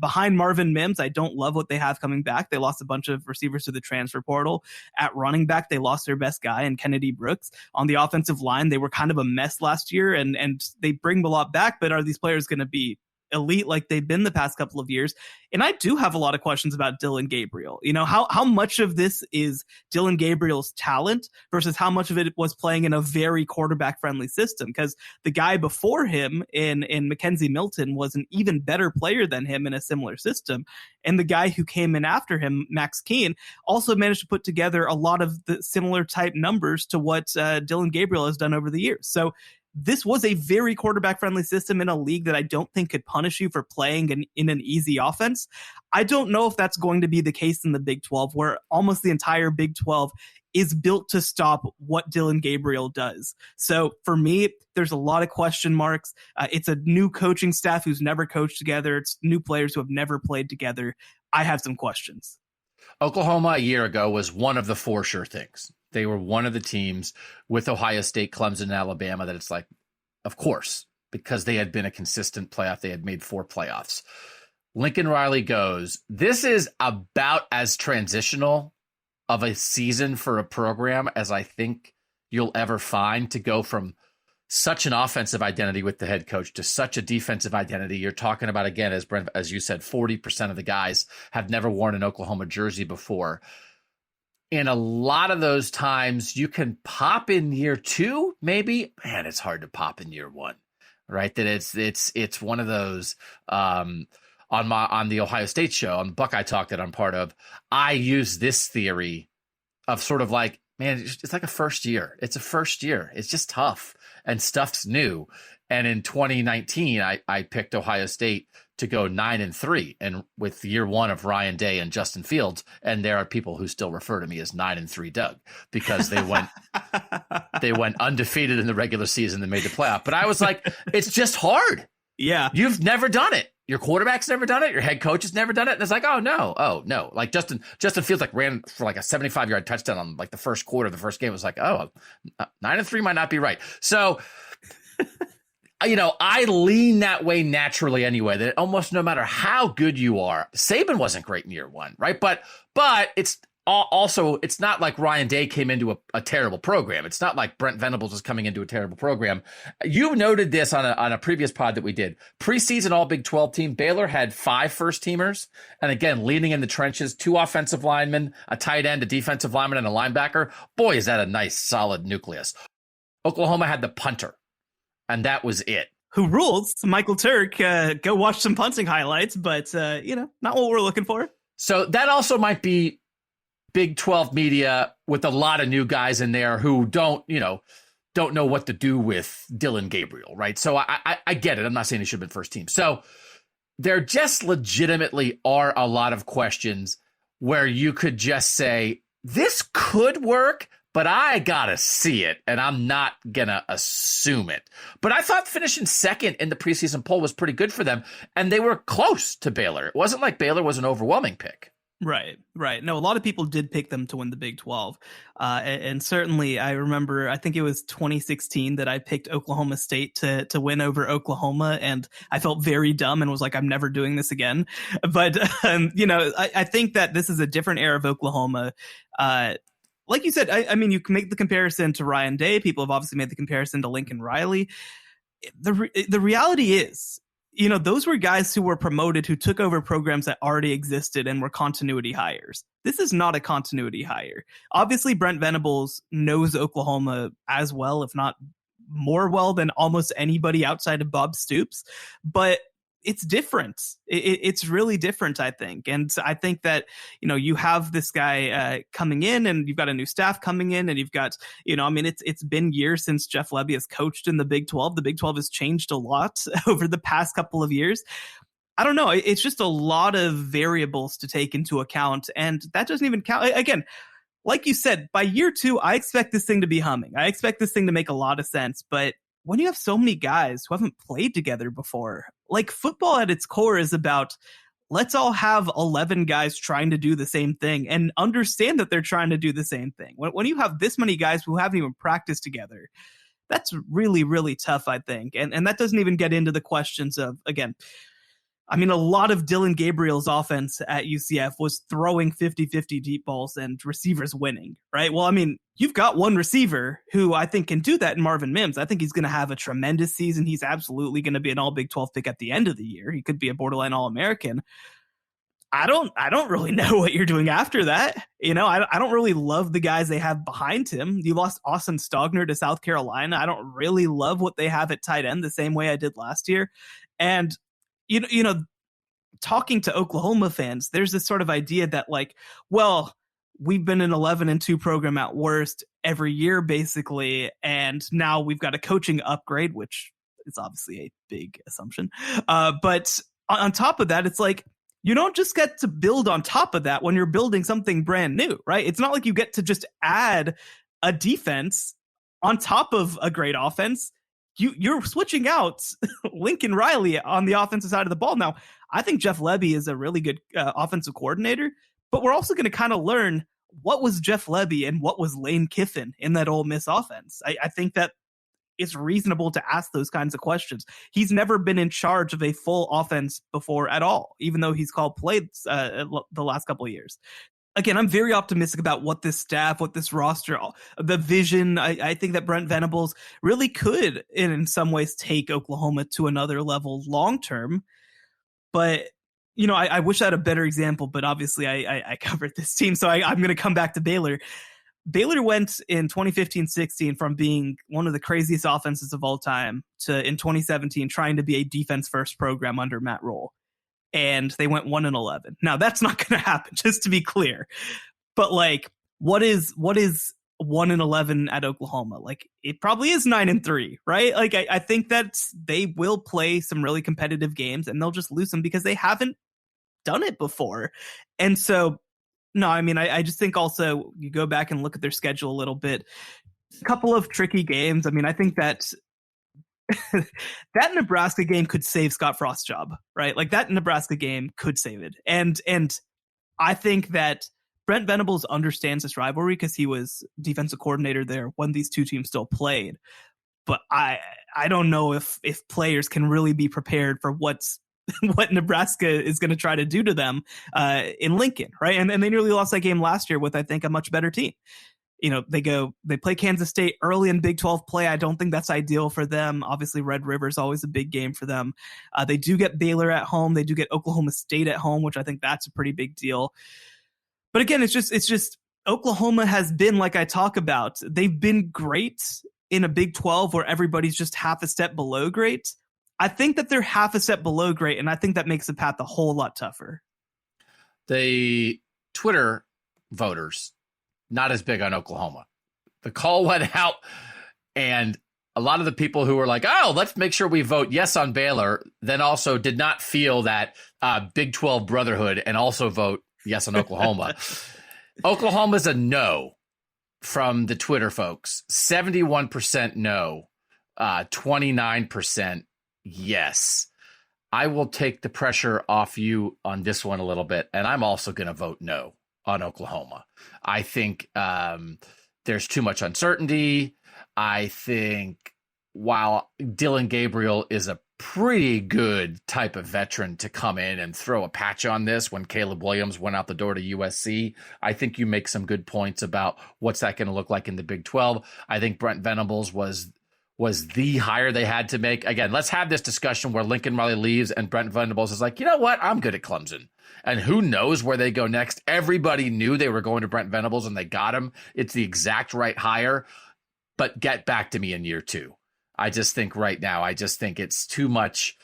B: Behind Marvin Mims, I don't love what they have coming back. They lost a bunch of receivers to the transfer portal. At running back, they lost their best guy in Kennedy Brooks. On the offensive line, they were kind of a mess last year, and they bring a lot back, but are these players going to be elite like they've been the past couple of years. And I do have a lot of questions about Dillon Gabriel. How much of this is Dillon Gabriel's talent versus how much of it was playing in a very quarterback friendly system? Because the guy before him in Mackenzie Milton was an even better player than him in a similar system. And the guy who came in after him, Max Keane, also managed to put together a lot of the similar type numbers to what Dillon Gabriel has done over the years. So this was a very quarterback friendly system in a league that I don't think could punish you for playing in an easy offense. I don't know if that's going to be the case in the Big 12, where almost the entire Big 12 is built to stop what Dillon Gabriel does. So for me, there's a lot of question marks. It's a new coaching staff who's never coached together. It's new players who have never played together. I have some questions.
A: Oklahoma a year ago was one of the four sure things. They were one of the teams with Ohio State, Clemson, and Alabama that it's like, of course, because they had been a consistent playoff. They had made 4 playoffs. Lincoln Riley goes, this is about as transitional of a season for a program as I think you'll ever find, to go from such an offensive identity with the head coach to such a defensive identity. You're talking about, again, as Brent, as you said, 40% of the guys have never worn an Oklahoma jersey before. In a lot of those times, you can pop in year 2, maybe. Man, it's hard to pop in year 1, right? That it's one of those. On the Ohio State show, on Buckeye Talk that I'm part of, I use this theory of sort of like, man, it's like a first year. It's a first year. It's just tough and stuff's new. And in 2019, I picked Ohio State to go 9-3, and with year 1 of Ryan Day and Justin Fields, and there are people who still refer to me as 9-3 Doug, because they went undefeated in the regular season and made the playoff. But I was like, it's just hard.
B: Yeah,
A: you've never done it. Your quarterback's never done it. Your head coach has never done it. And it's like, oh no. Like Justin Fields ran for like a 75-yard touchdown on like the first quarter of the first game. It was like, 9-3 might not be right. So, I lean that way naturally anyway, that almost no matter how good you are, Saban wasn't great in year 1, right? But it's also, it's not like Ryan Day came into a terrible program. It's not like Brent Venables is coming into a terrible program. You noted this on a previous pod that we did. Preseason All Big 12 team, Baylor had 5 first-teamers. And again, leading in the trenches, 2 offensive linemen, a tight end, a defensive lineman, and a linebacker. Boy, is that a nice, solid nucleus. Oklahoma had the punter, and that was it.
B: Who rules? Michael Turk. Go watch some punting highlights, but, not what we're looking for.
A: So that also might be Big 12 media with a lot of new guys in there who don't know what to do with Dillon Gabriel, right? So I get it. I'm not saying he should have been first team. So there just legitimately are a lot of questions where you could just say, this could work, but I gotta see it, and I'm not gonna assume it. But I thought finishing second in the preseason poll was pretty good for them, and they were close to Baylor. It wasn't like Baylor was an overwhelming pick.
B: Right. No, a lot of people did pick them to win the Big 12. And certainly I remember, I think it was 2016 that I picked Oklahoma State to win over Oklahoma. And I felt very dumb and was like, I'm never doing this again. But, I think that this is a different era of Oklahoma. Like you said, I mean, you can make the comparison to Ryan Day. People have obviously made the comparison to Lincoln Riley. The reality is, those were guys who were promoted, who took over programs that already existed and were continuity hires. This is not a continuity hire. Obviously, Brent Venables knows Oklahoma as well, if not more well than almost anybody outside of Bob Stoops. But it's different. It's really different, I think. And I think that, you have this guy coming in, and you've got a new staff coming in, and you've got, it's been years since Jeff Lebby has coached in the Big 12. The Big 12 has changed a lot over the past couple of years. I don't know. It's just a lot of variables to take into account. And that doesn't even count. Again, like you said, by year 2, I expect this thing to be humming. I expect this thing to make a lot of sense. But when you have so many guys who haven't played together before, like, football at its core is about, let's all have 11 guys trying to do the same thing and understand that they're trying to do the same thing. When you have this many guys who haven't even practiced together, that's really, really tough, I think. And that doesn't even get into the questions of, again, I mean, a lot of Dylan Gabriel's offense at UCF was throwing 50-50 deep balls and receivers winning, right? Well, I mean, you've got one receiver who I think can do that in Marvin Mims. I think he's going to have a tremendous season. He's absolutely going to be an all Big 12 pick at the end of the year. He could be a borderline All-American. I don't really know what you're doing after that. You know, I don't really love the guys they have behind him. You lost Austin Stogner to South Carolina. I don't really love what they have at tight end the same way I did last year. And, you know, talking to Oklahoma fans, there's this sort of idea that like, well, we've been an 11-2 program at worst every year, basically. And now we've got a coaching upgrade, which is obviously a big assumption. But on top of that, it's like, you don't just get to build on top of that when you're building something brand new, right? It's not like you get to just add a defense on top of a great offense. You're switching out Lincoln Riley on the offensive side of the ball. Now, I think Jeff Lebby is a really good offensive coordinator, but we're also going to kind of learn what was Jeff Lebby and what was Lane Kiffin in that Ole Miss offense. I think that it's reasonable to ask those kinds of questions. He's never been in charge of a full offense before at all, even though he's called plays the last couple of years. Again, I'm very optimistic about what this staff, what this roster, the vision. I think that Brent Venables really could, in some ways, take Oklahoma to another level long term. But, you know, I wish I had a better example, but obviously I covered this team. So I'm going to come back to Baylor. Baylor went in 2015-16 from being one of the craziest offenses of all time to in 2017 trying to be a defense-first program under Matt Rule. And they went 1-11. Now, that's not going to happen, just to be clear. But, like, what is 1-11 at Oklahoma? Like, it probably is 9-3, right? Like, I think that they will play some really competitive games, and they'll just lose them because they haven't done it before. And so, no, I mean, I just think also you go back and look at their schedule a little bit. A couple of tricky games. I mean, I think that that Nebraska game could save Scott Frost's job, right? Like that Nebraska game could save it. And I think that Brent Venables understands this rivalry because he was defensive coordinator there when these two teams still played. But I don't know if players can really be prepared for what Nebraska is going to try to do to them in Lincoln, right? And they nearly lost that game last year with, I think, a much better team. You know, they play Kansas State early in Big 12 play. I don't think that's ideal for them. Obviously, Red River is always a big game for them. They do get Baylor at home. They do get Oklahoma State at home, which I think that's a pretty big deal. But again, it's just Oklahoma has been, like I talk about, they've been great in a Big 12 where everybody's just half a step below great. I think that they're half a step below great, and I think that makes the path a whole lot tougher.
A: The Twitter voters, not as big on Oklahoma. The call went out, and a lot of the people who were like, oh, let's make sure we vote yes on Baylor, then also did not feel that Big 12 brotherhood and also vote yes on Oklahoma. Oklahoma's a no from the Twitter folks. 71% no, 29% yes. I will take the pressure off you on this one a little bit, and I'm also going to vote no on Oklahoma. I think there's too much uncertainty. I think while Dylan Gabriel is a pretty good type of veteran to come in and throw a patch on this when Caleb Williams went out the door to USC, I think you make some good points about what's that going to look like in the Big 12. I think Brent Venables was the hire they had to make. Again, let's have this discussion where Lincoln Riley leaves and Brent Venables is like, you know what? I'm good at Clemson. And who knows where they go next? Everybody knew they were going to Brent Venables and they got him. It's the exact right hire. But get back to me in year two. I just think right now, it's too much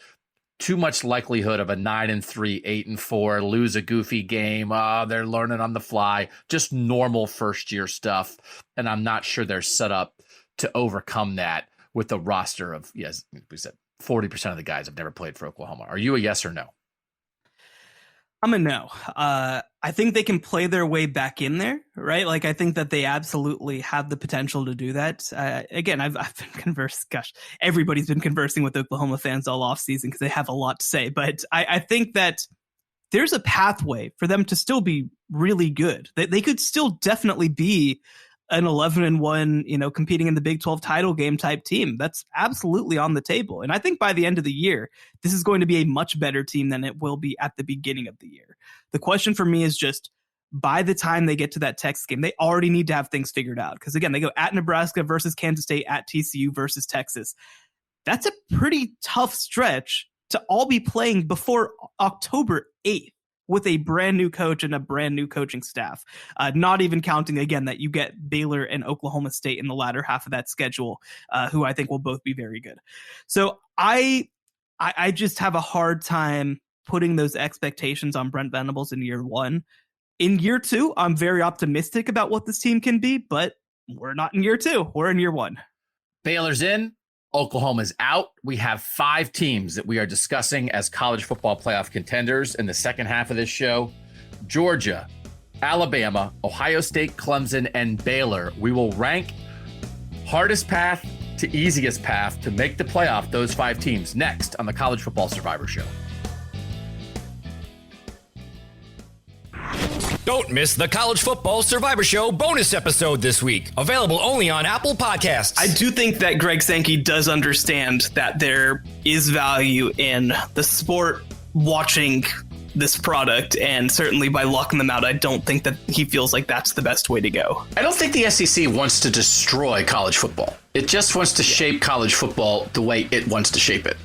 A: likelihood of a 9-3, 8-4, lose a goofy game. They're learning on the fly, just normal first year stuff. And I'm not sure they're set up to overcome that with the roster of, yes, we said 40% of the guys have never played for Oklahoma. Are you a yes or no?
B: I'm a no. I think they can play their way back in there, right? Like, I think that they absolutely have the potential to do that. Again, I've been everybody's been conversing with Oklahoma fans all offseason because they have a lot to say. But I think that there's a pathway for them to still be really good. They could still definitely be an 11-1, competing in the Big 12 title game type team. That's absolutely on the table. And I think by the end of the year, this is going to be a much better team than it will be at the beginning of the year. The question for me is just, by the time they get to that Texas game, they already need to have things figured out. Because again, they go at Nebraska versus Kansas State, at TCU versus Texas. That's a pretty tough stretch to all be playing before October 8th with a brand new coach and a brand new coaching staff. Not even counting, again, that you get Baylor and Oklahoma State in the latter half of that schedule, who I think will both be very good. So I just have a hard time putting those expectations on Brent Venables in year one. In year two, I'm very optimistic about what this team can be, but we're not in year two. We're in year one.
A: Baylor's in. Oklahoma's out. We have 5 teams that we are discussing as college football playoff contenders in the second half of this show. Georgia, Alabama, Ohio State, Clemson, and Baylor. We will rank hardest path to easiest path to make the playoff, those 5 teams, next on the College Football Survivor Show.
C: Don't miss the College Football Survivor Show bonus episode this week. Available only on Apple Podcasts.
B: I do think that Greg Sankey does understand that there is value in the sport watching this product, and certainly by locking them out, I don't think that he feels like that's the best way to go.
D: I don't think the SEC wants to destroy college football. It just wants to shape college football the way it wants to shape it.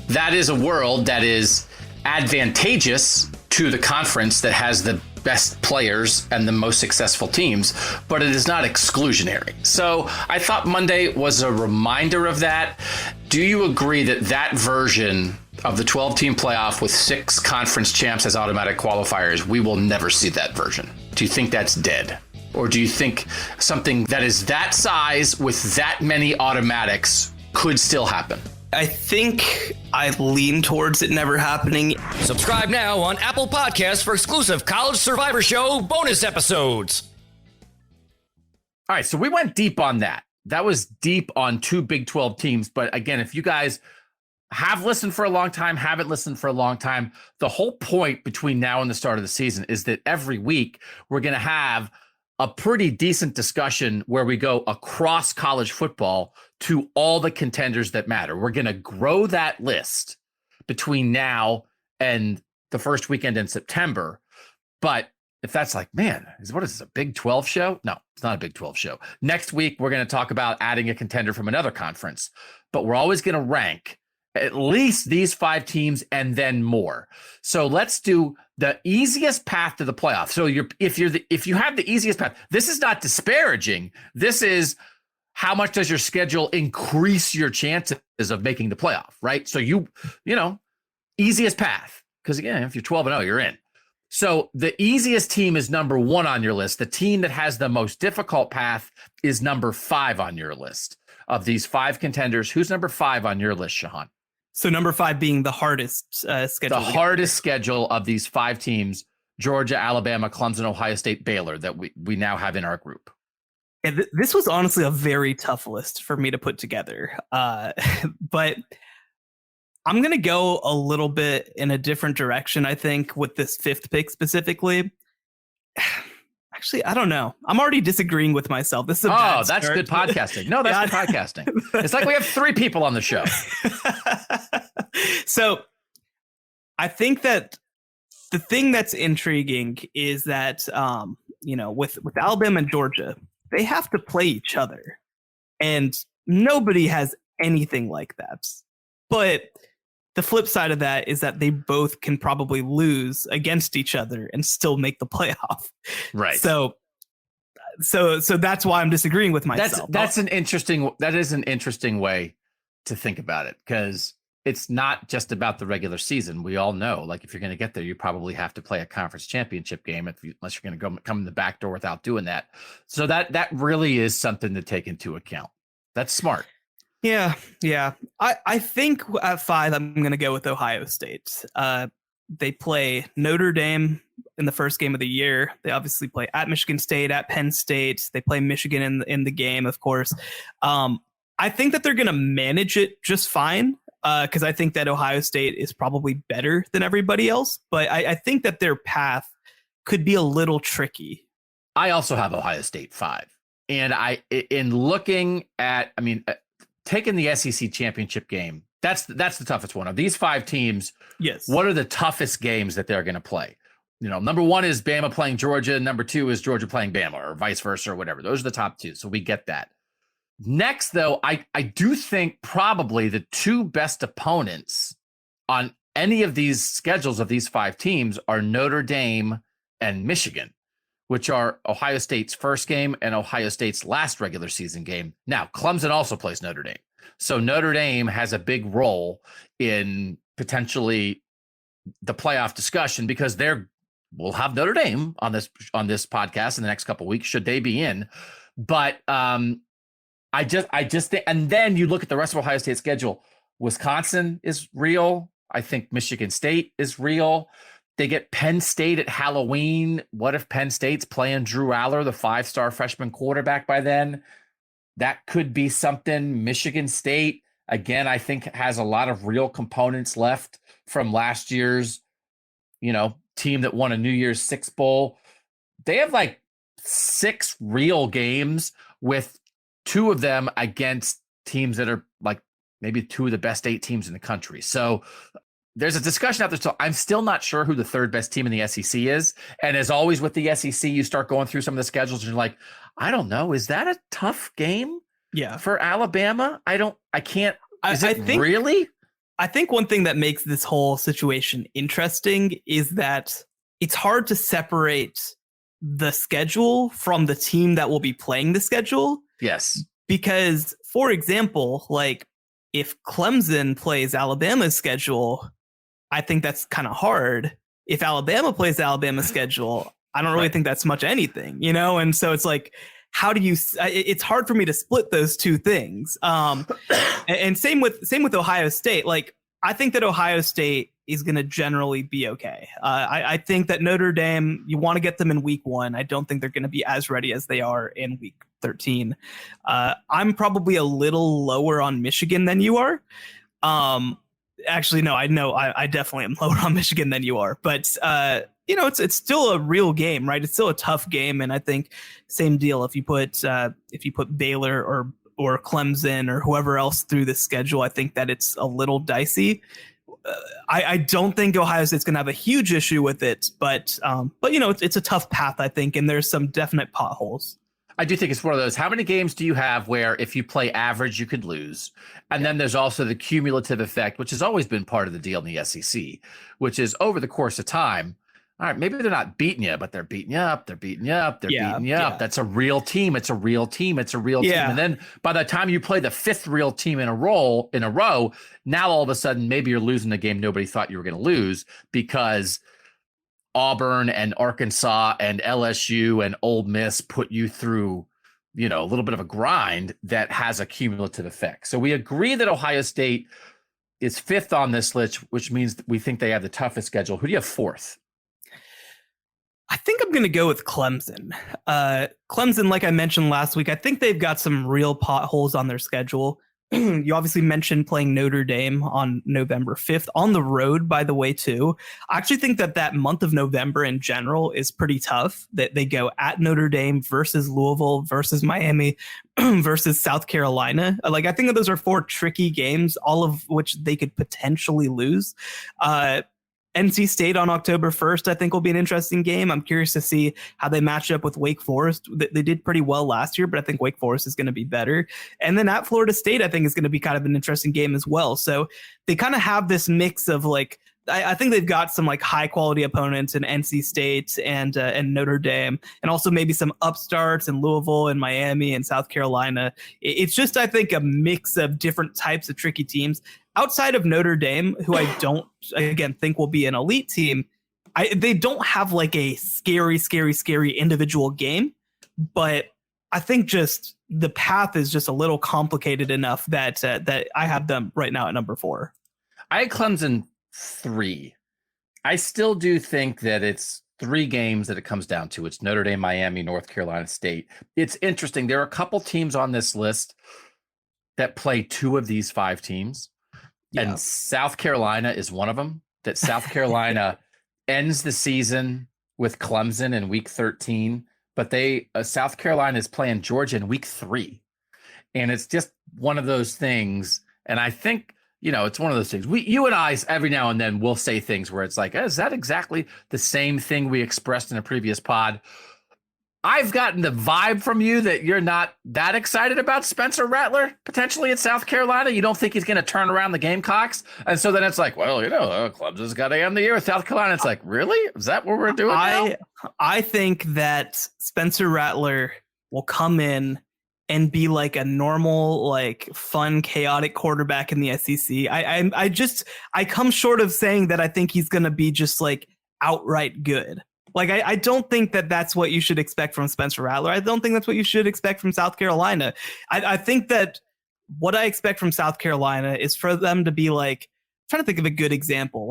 D: That is a world that is advantageous to the conference that has the best players and the most successful teams, but it is not exclusionary. So I thought Monday was a reminder of that. Do you agree that that version of the 12-team playoff with 6 conference champs as automatic qualifiers, we will never see that version? Do you think that's dead? Or do you think something that is that size with that many automatics could still happen?
B: I think I lean towards it never happening.
C: Subscribe now on Apple Podcasts for exclusive College Survivor Show bonus episodes.
A: All right, so we went deep on that. That was deep on 2 Big 12 teams. But again, if you guys have listened for a long time, haven't listened for a long time, the whole point between now and the start of the season is that every week we're going to have a pretty decent discussion where we go across college football to all the contenders that matter. We're going to grow that list between now and the first weekend in September. But if that's like, man, what is this, a Big 12 show? No, it's not a Big 12 show. Next week, we're going to talk about adding a contender from another conference, but we're always going to rank at least these 5 teams and then more. So let's do the easiest path to the playoff. So if you have the easiest path, this is not disparaging. This is how much does your schedule increase your chances of making the playoff, right? So you know, easiest path, because again, if you're 12-0, you're in. So the easiest team is number 1 on your list. The team that has the most difficult path is number 5 on your list. Of these 5 contenders, who's number 5 on your list, Shehan?
B: So number 5 being the hardest schedule.
A: The hardest schedule of these 5 teams: Georgia, Alabama, Clemson, Ohio State, Baylor, that we now have in our group.
B: Yeah, this was honestly a very tough list for me to put together. But I'm going to go a little bit in a different direction, I think, with this 5th pick specifically. Actually, I don't know. I'm already disagreeing with myself. This is a bad
A: that's
B: start.
A: good podcasting. No, that's good podcasting. It's like we have 3 people on the show.
B: So I think that the thing that's intriguing is that, with Alabama and Georgia, they have to play each other. And nobody has anything like that. But the flip side of that is that they both can probably lose against each other and still make the playoff.
A: Right.
B: So that's why I'm disagreeing with myself.
A: That is an interesting way to think about it, because it's not just about the regular season. We all know, like, if you're going to get there, you probably have to play a conference championship game unless you're going to come in the back door without doing that. So that really is something to take into account. That's smart.
B: Yeah. I think at 5, I'm going to go with Ohio State. They play Notre Dame in the first game of the year. They obviously play at Michigan State, at Penn State. They play Michigan in the game, of course. I think that they're going to manage it just fine, because I think that Ohio State is probably better than everybody else. But I think that their path could be a little tricky.
A: I also have Ohio State 5. And in looking at, taking the SEC championship game, that's the toughest one of these 5 teams.
B: Yes.
A: What are the toughest games that they're going to play? Number 1 is Bama playing Georgia. Number 2 is Georgia playing Bama, or vice versa, or whatever. Those are the top 2. So we get that. Next, though, I do think probably the 2 best opponents on any of these schedules of these 5 teams are Notre Dame and Michigan, which are Ohio State's first game and Ohio State's last regular season game. Now, Clemson also plays Notre Dame. So Notre Dame has a big role in potentially the playoff discussion because we'll have Notre Dame on this podcast in the next couple of weeks, should they be in. But I just think, and then you look at the rest of Ohio State's schedule. Wisconsin is real. I think Michigan State is real. They get Penn State at Halloween. What if Penn State's playing Drew Aller, the 5-star freshman quarterback, by then? That could be something. Michigan State, again, I think has a lot of real components left from last year's, team that won a New Year's Six Bowl. They have like 6 real games, with 2 of them against teams that are like maybe 2 of the best 8 teams in the country. So there's a discussion out there. So I'm still not sure who the 3rd best team in the SEC is. And as always with the SEC, you start going through some of the schedules and you're like, I don't know. Is that a tough game?
B: Yeah.
A: For Alabama? I can't.
B: I think
A: really?
B: I think one thing that makes this whole situation interesting is that it's hard to separate the schedule from the team that will be playing the schedule.
A: Yes.
B: Because, for example, like if Clemson plays Alabama's schedule, I think that's kind of hard. If Alabama plays Alabama's schedule, I don't really think that's much anything, And so it's like, how do you? It's hard for me to split those 2 things. And same with Ohio State. Like, I think that Ohio State is going to generally be okay. I think that Notre Dame, you want to get them in week 1. I don't think they're going to be as ready as they are in week 13. I'm probably a little lower on Michigan than you are. Actually, no, I definitely am lower on Michigan than you are. But it's still a real game, right? It's still a tough game, and I think same deal. If you put Baylor or Clemson or whoever else through the schedule, I think that it's a little dicey. I don't think Ohio State's going to have a huge issue with it, but it's a tough path, I think, and there's some definite potholes.
A: I do think it's one of those. How many games do you have where if you play average, you could lose? And then there's also the cumulative effect, which has always been part of the deal in the SEC, which is over the course of time. All right, maybe they're not beating you, but they're beating you up. They're beating you up. They're beating you up. That's a real team. It's a real team. It's a real team. And then by the time you play the 5th real team in a row, now all of a sudden maybe you're losing a game nobody thought you were going to lose because Auburn and Arkansas and LSU and Ole Miss put you through, a little bit of a grind that has a cumulative effect. So we agree that Ohio State is 5th on this list, which means we think they have the toughest schedule. Who do you have 4th?
B: I think I'm going to go with Clemson. Clemson, like I mentioned last week, I think they've got some real potholes on their schedule. You obviously mentioned playing Notre Dame on November 5th on the road, by the way, too. I actually think that month of November in general is pretty tough. That they go at Notre Dame versus Louisville versus Miami versus South Carolina. Like, I think that those are 4 tricky games, all of which they could potentially lose. NC State on October 1st, I think, will be an interesting game. I'm curious to see how they match up with Wake Forest. They did pretty well last year, but I think Wake Forest is going to be better. And then at Florida State, I think is going to be kind of an interesting game as well. So they kind of have this mix of like, I think they've got some like high quality opponents in NC State and Notre Dame, and also maybe some upstarts in Louisville and Miami and South Carolina. It's just, I think, a mix of different types of tricky teams. Outside of Notre Dame, who I don't, again, think will be an elite team, they don't have like a scary individual game. But I think just the path is just a little complicated enough that I have them right now at number 4.
A: I had Clemson 3. I still do think that it's 3 games that it comes down to. It's Notre Dame, Miami, North Carolina State. It's interesting. There are a couple teams on this list that play 2 of these 5 teams. Yeah. And South Carolina is one of them. That South Carolina ends the season with Clemson in week 13, but South Carolina is playing Georgia in week 3. And it's just one of those things. And I think, it's one of those things. You and I, every now and then, will say things where it's like, is that exactly the same thing we expressed in a previous pod? I've gotten the vibe from you that you're not that excited about Spencer Rattler potentially at South Carolina. You don't think he's going to turn around the Gamecocks. And so then it's like, well, Clemson's got to end the year with South Carolina. It's like, really? Is that what we're doing now?
B: I think that Spencer Rattler will come in and be like a normal, like fun, chaotic quarterback in the SEC. I come short of saying that I think he's going to be just like outright good. Like, I don't think that that's what you should expect from Spencer Rattler. I don't think that's what you should expect from South Carolina. I think that what I expect from South Carolina is for them to be like, I'm trying to think of a good example,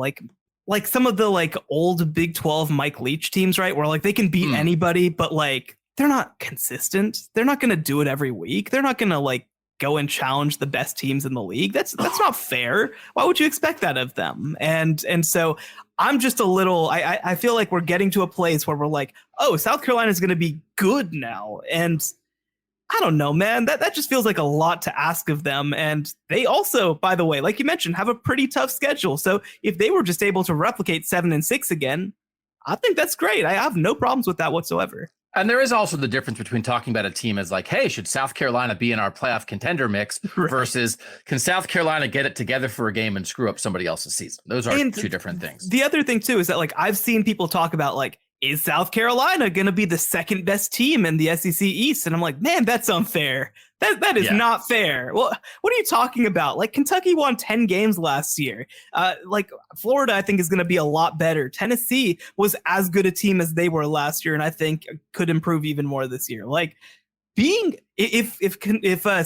B: like some of the like old Big 12 Mike Leach teams, right? Where like they can beat anybody, but like they're not consistent. They're not going to do it every week. They're not going to like go and challenge the best teams in the league. That's not fair. Why would you expect that of them? And so I'm just a little, I feel like we're getting to a place where we're like, oh, South Carolina is going to be good now. And I don't know, man, that just feels like a lot to ask of them. And they also, by the way, like you mentioned, have a pretty tough schedule. So if they were just able to replicate 7-6 again, I think that's great. I have no problems with that whatsoever.
A: And there is also the difference between talking about a team as like, hey, should South Carolina be in our playoff contender mix versus can South Carolina get it together for a game and screw up somebody else's season? Those are two different things.
B: The other thing, too, is that like I've seen people talk about like, is South Carolina going to be the second best team in the SEC East? And I'm like, man, that's unfair. That is not fair. Well, what are you talking about? Like Kentucky won 10 games last year. Like Florida, I think is going to be a lot better. Tennessee was as good a team as they were last year, and I think could improve even more this year. Like if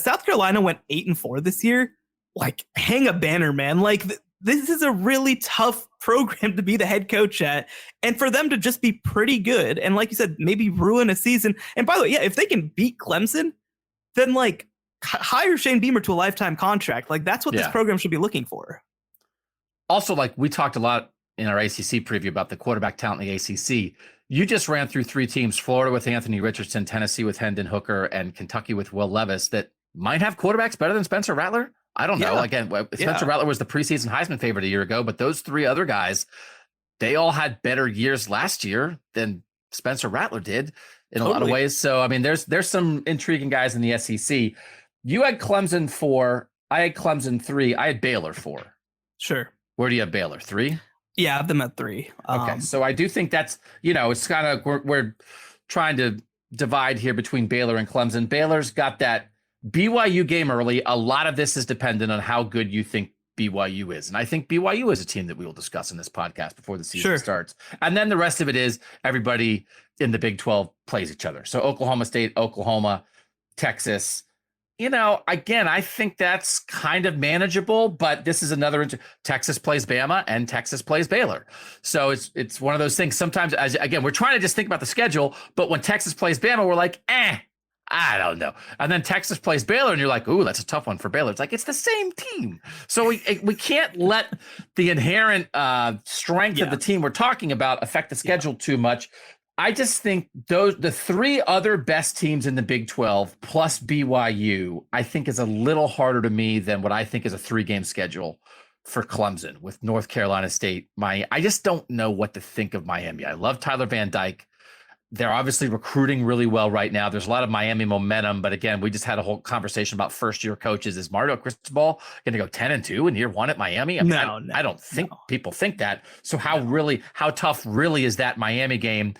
B: South Carolina went 8-4 this year, like hang a banner, man. Like this is a really tough program to be the head coach at, and for them to just be pretty good and like you said, maybe ruin a season. And by the way, yeah, if they can beat Clemson, then like hire Shane Beamer to a lifetime contract. Like that's what this program should be looking for.
A: Also, like we talked a lot in our ACC preview about the quarterback talent in the ACC. You just ran through 3 teams, Florida with Anthony Richardson, Tennessee with Hendon Hooker, and Kentucky with Will Levis that might have quarterbacks better than Spencer Rattler. I don't know. Again, Spencer Rattler was the preseason Heisman favorite a year ago, but those 3 other guys, they all had better years last year than Spencer Rattler did in a lot of ways. So, I mean, there's some intriguing guys in the SEC. You had Clemson 4. I had Clemson 3. I had Baylor 4.
B: Sure.
A: Where do you have Baylor? 3?
B: Yeah, I have them at 3.
A: Okay. So I do think that's, it's kind of, we're trying to divide here between Baylor and Clemson. Baylor's got that BYU game early. A lot of this is dependent on how good you think BYU is. And I think BYU is a team that we will discuss in this podcast before the season starts. And then the rest of it is everybody in the Big 12 plays each other. So Oklahoma State, Oklahoma, Texas, again, I think that's kind of manageable, but this is another Texas plays Bama and Texas plays Baylor. So it's one of those things. Sometimes, we're trying to just think about the schedule, but when Texas plays Bama, we're like, I don't know. And then Texas plays Baylor and you're like, ooh, that's a tough one for Baylor. It's like, it's the same team. So we can't let the inherent strength of the team we're talking about affect the schedule too much. I just think the 3 other best teams in the Big 12 plus BYU, I think is a little harder to me than what I think is a 3-game schedule for Clemson with North Carolina State. I just don't know what to think of Miami. I love Tyler Van Dyke. They're obviously recruiting really well right now. There's a lot of Miami momentum, but again, we just had a whole conversation about first-year coaches. Is Mario Cristobal going to go 10-2 in year 1 at Miami? I don't think people think that. So how tough really is that Miami game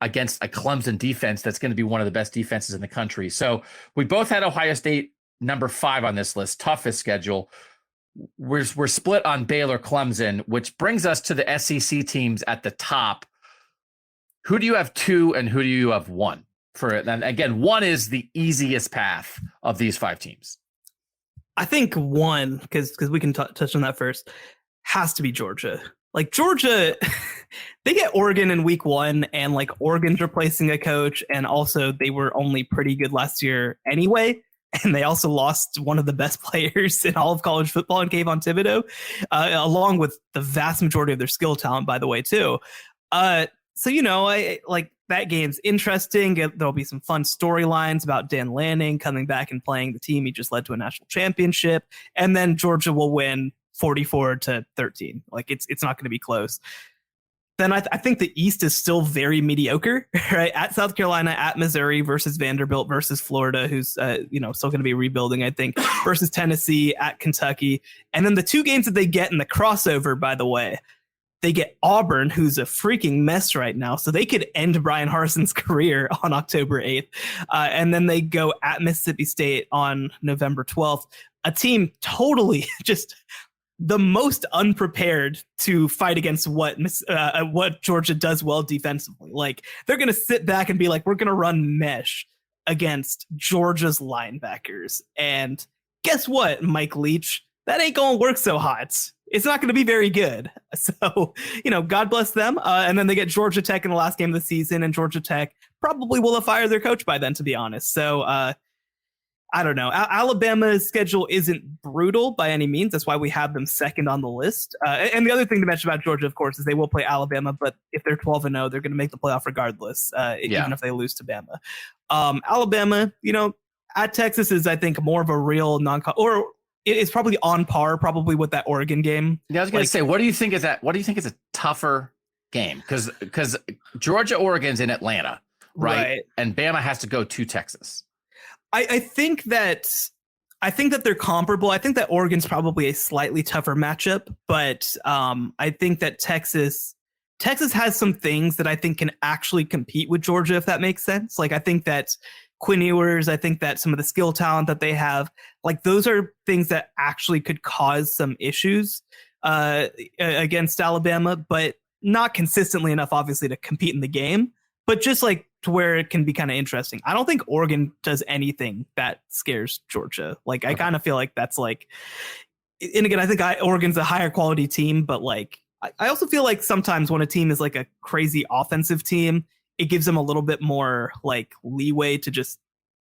A: against a Clemson defense that's going to be one of the best defenses in the country? So we both had Ohio State number 5 on this list, toughest schedule. We're split on Baylor, Clemson, which brings us to the SEC teams at the top. Who do you have 2 and who do you have 1 for it? And again, 1 is the easiest path of these 5 teams.
B: I think 1, because we can touch on that first, has to be Georgia. Like Georgia, they get Oregon in week 1 and like Oregon's replacing a coach. And also they were only pretty good last year anyway. And they also lost one of the best players in all of college football in Kayvon Thibodeau, along with the vast majority of their skill talent, by the way, too. So, I like that game's interesting. There'll be some fun storylines about Dan Lanning coming back and playing the team he just led to a national championship. And then Georgia will win 44-13. Like it's not going to be close. Then I think the East is still very mediocre, right? At South Carolina, at Missouri versus Vanderbilt versus Florida, who's still going to be rebuilding, I think, versus Tennessee, at Kentucky. And then the two games that they get in the crossover, by the way, they get Auburn, who's a freaking mess right now. So they could end Brian Harson's career on October 8th. And then they go at Mississippi State on November 12th. A team totally just the most unprepared to fight against what Georgia does well defensively. Like, they're going to sit back and be like, we're going to run mesh against Georgia's linebackers. And guess what, Mike Leach? That ain't going to work so hot. It's not going to be very good. So, God bless them. And then they get Georgia Tech in the last game of the season, and Georgia Tech probably will have fired their coach by then, to be honest. So, I don't know. Alabama's schedule isn't brutal by any means. That's why we have them second on the list. And the other thing to mention about Georgia, of course, is they will play Alabama, but if they're 12-0, they're going to make the playoff regardless, even if they lose to Bama. Alabama, at Texas is, I think, more of a real or it's probably on par, probably with that Oregon game.
A: Yeah, I was going to say, what do you think is that? What do you think is a tougher game? Because Georgia, Oregon's in Atlanta, right? And Bama has to go to Texas.
B: I think that they're comparable. I think that Oregon's probably a slightly tougher matchup, but I think that Texas has some things that I think can actually compete with Georgia, if that makes sense. Like, I think that Quinn Ewers, I think that some of the skill talent that they have, like, those are things that actually could cause some issues against Alabama, but not consistently enough, obviously, to compete in the game. But just like to where it can be kind of interesting. I don't think Oregon does anything that scares Georgia. Like, I kind of feel like that's like, and again, I think Oregon's a higher quality team, but like, I also feel like sometimes when a team is like a crazy offensive team, it gives them a little bit more like leeway to just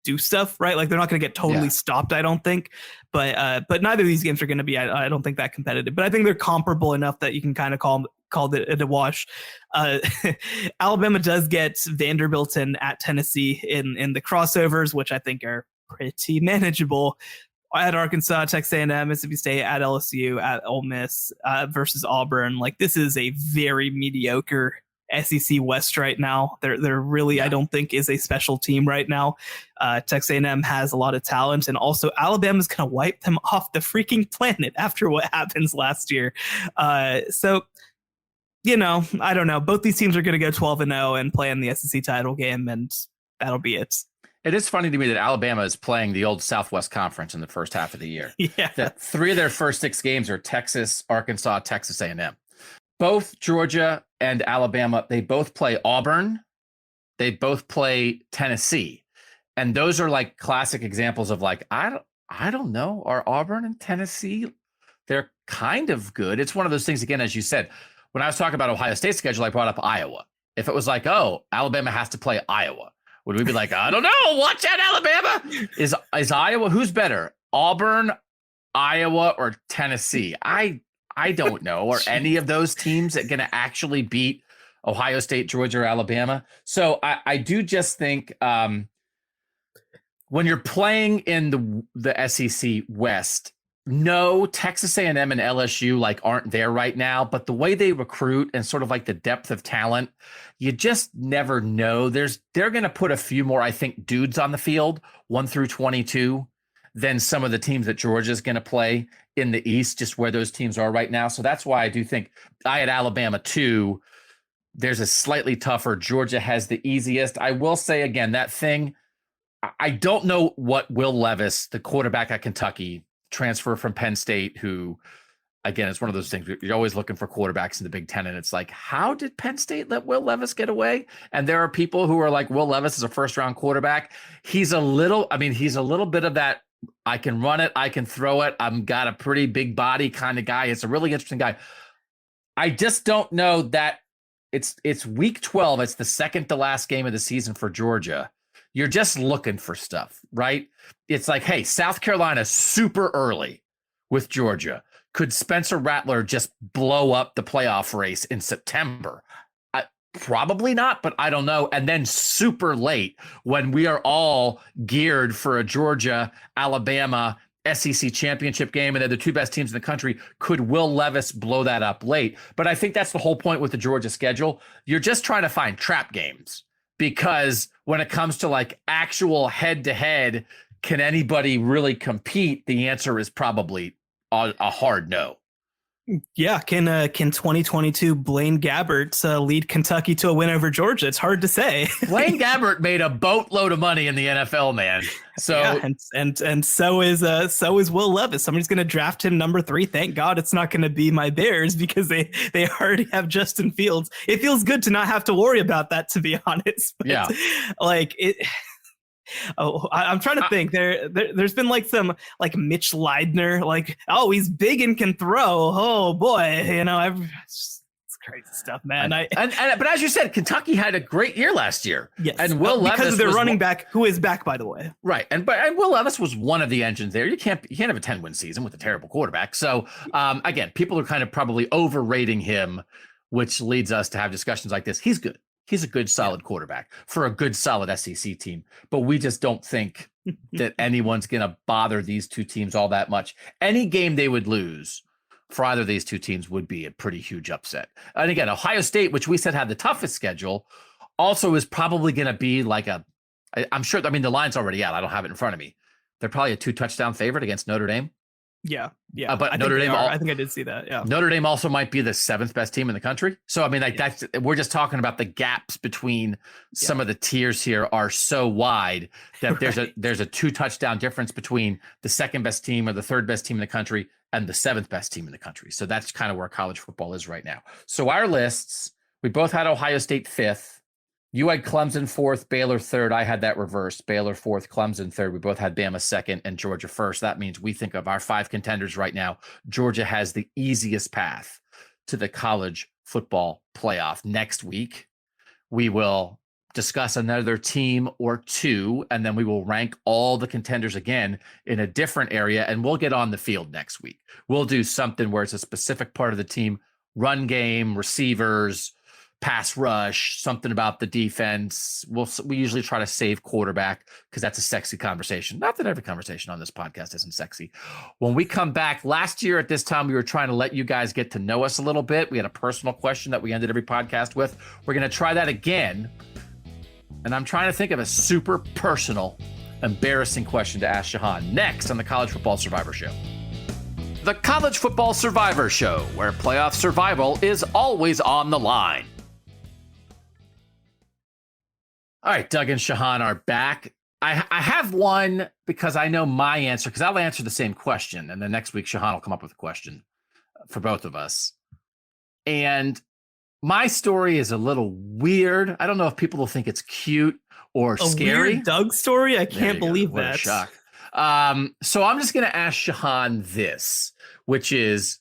B: do stuff, right? Like, they're not going to get totally stopped, I don't think. But neither of these games are going to be, I don't think, that competitive. But I think they're comparable enough that you can kind of call it a wash. Alabama does get Vanderbilt and at Tennessee in the crossovers, which I think are pretty manageable. At Arkansas, Texas A&M, Mississippi State, at LSU, at Ole Miss versus Auburn. Like, this is a very mediocre SEC West right now. They're really, I don't think, is a special team right now. Texas A&M has a lot of talent, and also Alabama's going to wipe them off the freaking planet after what happens last year. So, I don't know. Both these teams are going to go 12-0 and play in the SEC title game, and that'll be it.
A: It is funny to me that Alabama is playing the old Southwest Conference in the first half of the year.
B: Yeah.
A: That 3 of their first 6 games are Texas, Arkansas, Texas A&M. Both Georgia and Alabama, they both play Auburn. They both play Tennessee. And those are like classic examples of like, I don't know, are Auburn and Tennessee, they're kind of good. It's one of those things, again, as you said, when I was talking about Ohio State's schedule, I brought up Iowa. If it was like, oh, Alabama has to play Iowa, would we be like, I don't know, watch out, Alabama? Is Iowa, who's better, Auburn, Iowa, or Tennessee? I don't know. Are any of those teams that going to actually beat Ohio State, Georgia, or Alabama? So I do just think when you're playing in the SEC West, no, Texas A&M and LSU like aren't there right now, but the way they recruit and sort of like the depth of talent, you just never know. They're going to put a few more, I think, dudes on the field, 1 through 22, than some of the teams that Georgia's going to play in the East, just where those teams are right now. So that's why I do think I had Alabama 2. There's a slightly tougher. Georgia has the easiest. I will say again, that thing, I don't know what Will Levis, the quarterback at Kentucky, transfer from Penn State, who, again, it's one of those things, you're always looking for quarterbacks in the Big Ten, and it's like, how did Penn State let Will Levis get away? And there are people who are like, Will Levis is a first-round quarterback. He's a little bit of that, I can run it, I can throw it, I've got a pretty big body kind of guy. It's a really interesting guy. I just don't know that it's week 12. It's the second to last game of the season for Georgia. You're just looking for stuff, right? It's like, hey, South Carolina super early with Georgia. Could Spencer Rattler just blow up the playoff race in September? Probably not, but I don't know. And then super late when we are all geared for a Georgia, Alabama, SEC championship game, and they're the two best teams in the country. Could Will Levis blow that up late? But I think that's the whole point with the Georgia schedule. You're just trying to find trap games, because when it comes to like actual head-to-head, can anybody really compete? The answer is probably a hard no.
B: Yeah, can 2022 Blaine Gabbert lead Kentucky to a win over Georgia? It's hard to say.
A: Blaine Gabbert made a boatload of money in the NFL, man. So
B: yeah, and so is Will Levis. Somebody's going to draft him number 3. Thank God it's not going to be my Bears, because they already have Justin Fields. It feels good to not have to worry about that, to be honest. But
A: yeah,
B: like it. Oh, I'm trying to think. There's been like some like Mitch Leidner, like, oh, he's big and can throw. Oh boy, it's crazy stuff, man.
A: But as you said, Kentucky had a great year last year.
B: Yes,
A: and Will Levis
B: because of their running back, who is back, by the way.
A: Right, and Will Levis was one of the engines there. You can't have a 10-win season with a terrible quarterback. So again, people are kind of probably overrating him, which leads us to have discussions like this. He's good. He's a good, solid quarterback for a good, solid SEC team. But we just don't think that anyone's going to bother these two teams all that much. Any game they would lose for either of these two teams would be a pretty huge upset. And again, Ohio State, which we said had the toughest schedule, also is probably going to be like I'm sure, I mean, the line's already out. I don't have it in front of me. They're probably a 2-touchdown favorite against Notre Dame.
B: Yeah.
A: But
B: I
A: Notre Dame,
B: I think I did see that. Yeah.
A: Notre Dame also might be the 7th best team in the country. So I mean, like we're just talking about the gaps between some of the tiers here are so wide that there's a 2-touchdown difference between the 2nd best team or the 3rd best team in the country and the 7th best team in the country. So that's kind of where college football is right now. So our lists, we both had Ohio State 5th. You had Clemson 4th, Baylor 3rd. I had that reversed. Baylor 4th, Clemson 3rd. We both had Bama 2nd and Georgia 1st. That means we think of our 5 contenders right now. Georgia has the easiest path to the college football playoff. Next week, we will discuss another team or two, and then we will rank all the contenders again in a different area, and we'll get on the field next week. We'll do something where it's a specific part of the team, run game, receivers, pass rush, something about the defense. We usually try to save quarterback because that's a sexy conversation. Not that every conversation on this podcast isn't sexy. When we come back, last year at this time, we were trying to let you guys get to know us a little bit. We had a personal question that we ended every podcast with. We're going to try that again. And I'm trying to think of a super personal, embarrassing question to ask Shehan next on the College Football Survivor Show. The College Football Survivor Show, where playoff survival is always on the line. All right, Doug and Shehan are back. I have one because I know my answer, because I'll answer the same question. And then next week, Shehan will come up with a question for both of us. And my story is a little weird. I don't know if people will think it's cute or scary.
B: Weird Doug story? I can't believe
A: that. What a shock. So I'm just going to ask Shehan this, which is,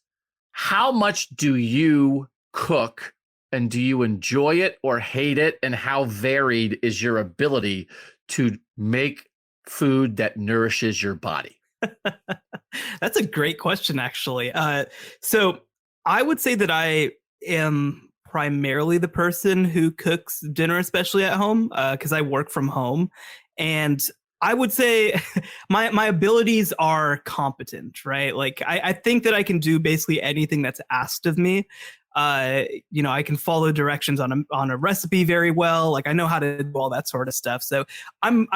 A: how much do you cook? And do you enjoy it or hate it? And how varied is your ability to make food that nourishes your body?
B: That's a great question, actually. So I would say that I am primarily the person who cooks dinner, especially at home, because I work from home. And I would say my abilities are competent, right? Like I think that I can do basically anything that's asked of me. I can follow directions on a recipe very well. Like I know how to do all that sort of stuff. So I'm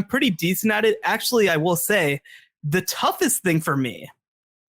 B: pretty decent at it. Actually, I will say the toughest thing for me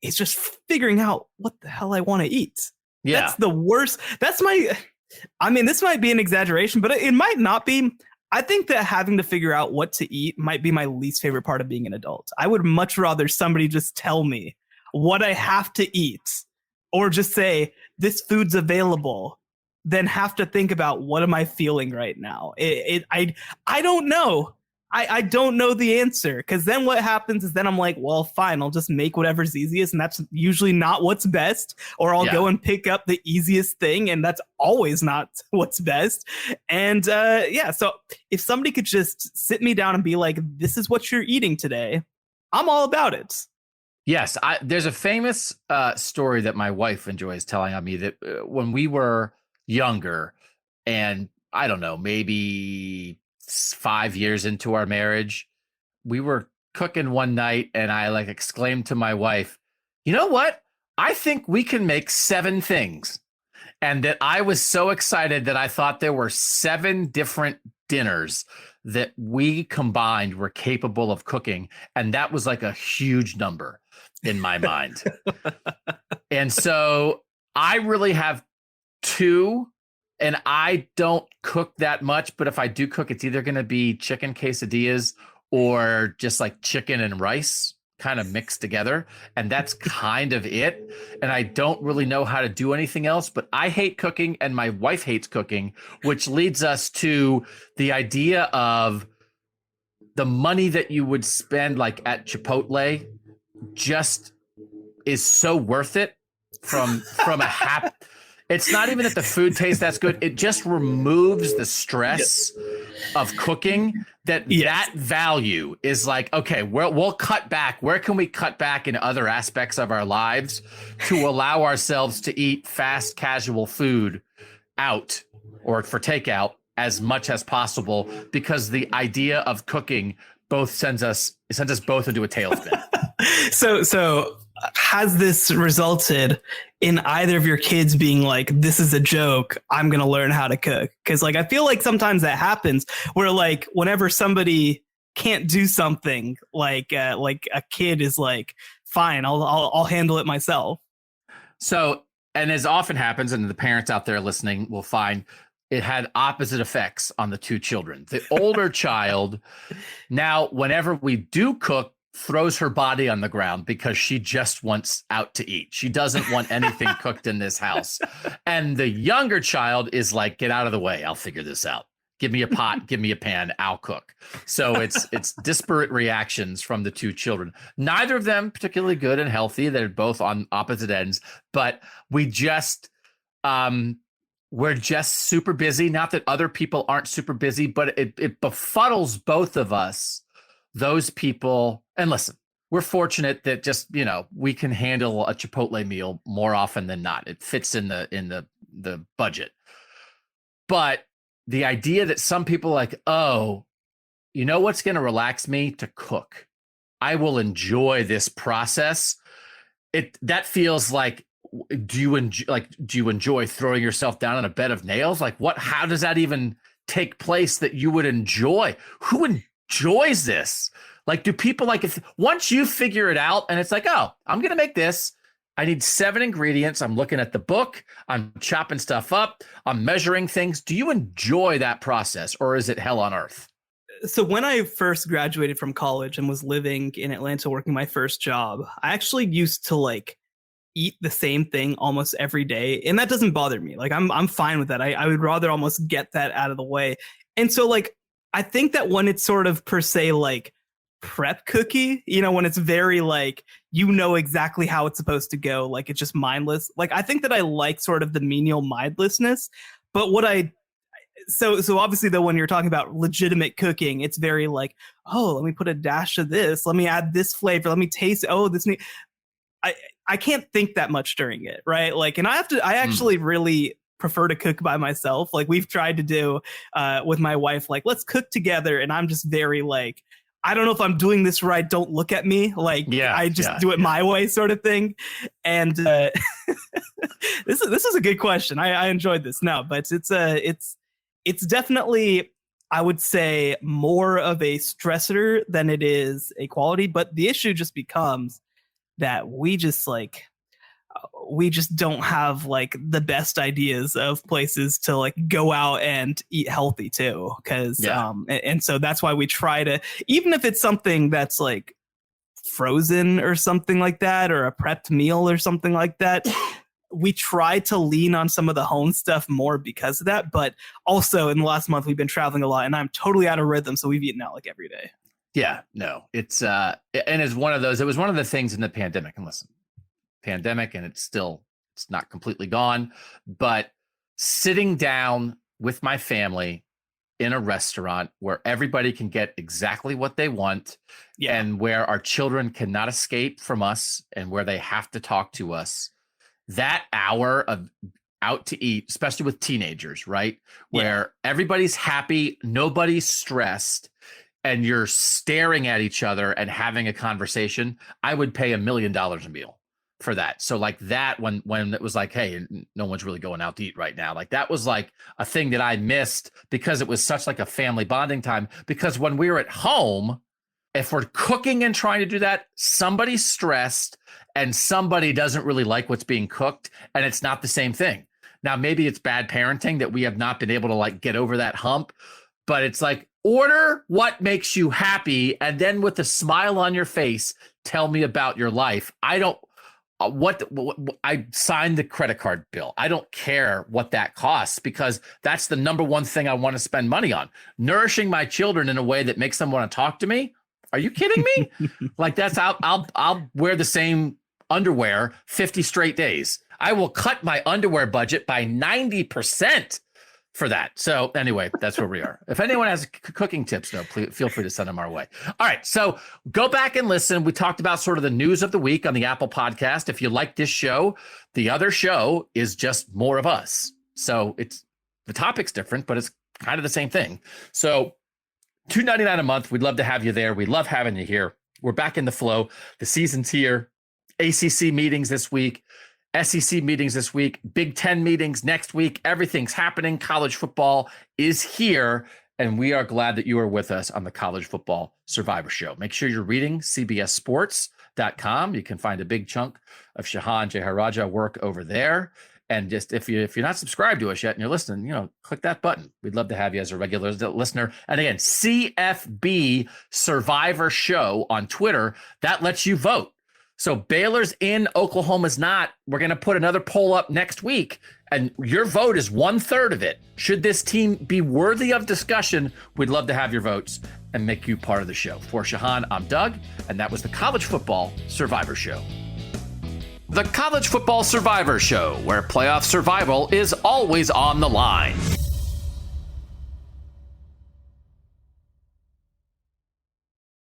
B: is just figuring out what the hell I want to eat. Yeah. That's the worst. This might be an exaggeration, but it might not be. I think that having to figure out what to eat might be my least favorite part of being an adult. I would much rather somebody just tell me what I have to eat, or just say, this food's available, than have to think about what am I feeling right now. I don't know. I don't know the answer, because then what happens is then I'm like, well, fine, I'll just make whatever's easiest, and that's usually not what's best, or I'll go and pick up the easiest thing, and that's always not what's best. And so if somebody could just sit me down and be like, this is what you're eating today, I'm all about it.
A: Yes, there's a famous story that my wife enjoys telling on me that when we were younger And I don't know, maybe 5 years into our marriage, we were cooking one night and I like exclaimed to my wife, you know what? I think we can make 7 things. And that I was so excited that I thought there were 7 different dinners that we combined were capable of cooking. And that was like a huge number in my mind. And so I really have 2, and I don't cook that much, but if I do cook, it's either going to be chicken quesadillas or just like chicken and rice kind of mixed together. And that's kind of it. And I don't really know how to do anything else, but I hate cooking and my wife hates cooking, which leads us to the idea of the money that you would spend like at Chipotle just is so worth it from a happy. It's not even that the food tastes that's good. It just removes the stress of cooking. That value is like, okay, we'll cut back. Where can we cut back in other aspects of our lives to allow ourselves to eat fast, casual food out or for takeout as much as possible? Because the idea of cooking both sends us both into a tailspin.
B: So has this resulted in either of your kids being like, this is a joke, I'm going to learn how to cook? Because like, I feel like sometimes that happens where like whenever somebody can't do something, like a kid is like, fine, I'll handle it myself.
A: So, and as often happens, and the parents out there listening will find it had opposite effects on the 2 children. The older child, now, whenever we do cook, throws her body on the ground because she just wants out to eat. She doesn't want anything cooked in this house. And the younger child is like, get out of the way. I'll figure this out. Give me a pot, give me a pan, I'll cook. So it's disparate reactions from the 2 children. Neither of them particularly good and healthy. They're both on opposite ends, but we're just super busy. Not that other people aren't super busy, but it befuddles both of us, those people. And listen, we're fortunate that just, we can handle a Chipotle meal more often than not. It fits in the budget. But the idea that some people are like, oh, you know what's going to relax me? To cook. I will enjoy this process. That feels like, do you enjoy throwing yourself down on a bed of nails? Like how does that even take place that you would enjoy? Who enjoys this? Like, do people like, if once you figure it out and it's like, oh, I'm going to make this, I need 7 ingredients. I'm looking at the book. I'm chopping stuff up. I'm measuring things. Do you enjoy that process, or is it hell on earth?
B: So when I first graduated from college and was living in Atlanta working my first job, I actually used to like eat the same thing almost every day. And that doesn't bother me. Like I'm fine with that. I would rather almost get that out of the way. And so like, I think that when it's sort of per se like prep cookie, when it's very like, exactly how it's supposed to go, like it's just mindless. Like I think that I like sort of the menial mindlessness, but so obviously though, when you're talking about legitimate cooking, it's very like, oh, let me put a dash of this, let me add this flavor, let me taste, I can't think that much during it, right? Like, and I actually really prefer to cook by myself. Like we've tried to do with my wife, like let's cook together, and I'm just very like, I don't know if I'm doing this right, don't look at me, like I just do it my way sort of thing. And this is a good question. I enjoyed this. No, but it's definitely, I would say, more of a stressor than it is a quality. But the issue just becomes that we just don't have like the best ideas of places to like go out and eat healthy too. Cause, and so that's why we try to, even if it's something that's like frozen or something like that, or a prepped meal or something like that, we try to lean on some of the home stuff more because of that. But also in the last month, we've been traveling a lot and I'm totally out of rhythm. So we've eaten out like every day.
A: Yeah, no, it's and it's one of those, it was one of the things in the pandemic, and listen, pandemic, and it's not completely gone, but sitting down with my family in a restaurant where everybody can get exactly what they want and where our children cannot escape from us and where they have to talk to us, that hour of out to eat, especially with teenagers, right? Where everybody's happy, nobody's stressed, and you're staring at each other and having a conversation, I would pay $1 million a meal for that. So like that, when it was like, hey, no one's really going out to eat right now. Like that was like a thing that I missed because it was such like a family bonding time. Because when we were at home, if we're cooking and trying to do that, somebody's stressed and somebody doesn't really like what's being cooked, and it's not the same thing. Now, maybe it's bad parenting that we have not been able to like get over that hump, but it's like, order what makes you happy, and then with a smile on your face, tell me about your life. I don't, I signed the credit card bill. I don't care what that costs, because that's the number one thing I want to spend money on. Nourishing my children in a way that makes them want to talk to me. Are you kidding me? Like that's, I'll wear the same underwear 50 straight days. I will cut my underwear budget by 90% for that. So anyway, that's where we are. If anyone has cooking tips, though, please feel free to send them our way. All right. So go back and listen. We talked about sort of the news of the week on the Apple podcast. If you like this show, the other show is just more of us. So it's, the topic's different, but it's kind of the same thing. So $2.99 a month. We'd love to have you there. We love having you here. We're back in the flow. The season's here. ACC meetings this week. SEC meetings this week, Big Ten meetings next week. Everything's happening. College football is here, and we are glad that you are with us on the College Football Survivor Show. Make sure you're reading CBSSports.com. You can find a big chunk of Shehan, Jeyarajah work over there. And just if you're not subscribed to us yet and you're listening, click that button. We'd love to have you as a regular listener. And again, CFB Survivor Show on Twitter, that lets you vote. So Baylor's in, Oklahoma's not. We're going to put another poll up next week, and your vote is 1/3 of it. Should this team be worthy of discussion, we'd love to have your votes and make you part of the show. For Shehan, I'm Doug, and that was the College Football Survivor Show. The College Football Survivor Show, where playoff survival is always on the line.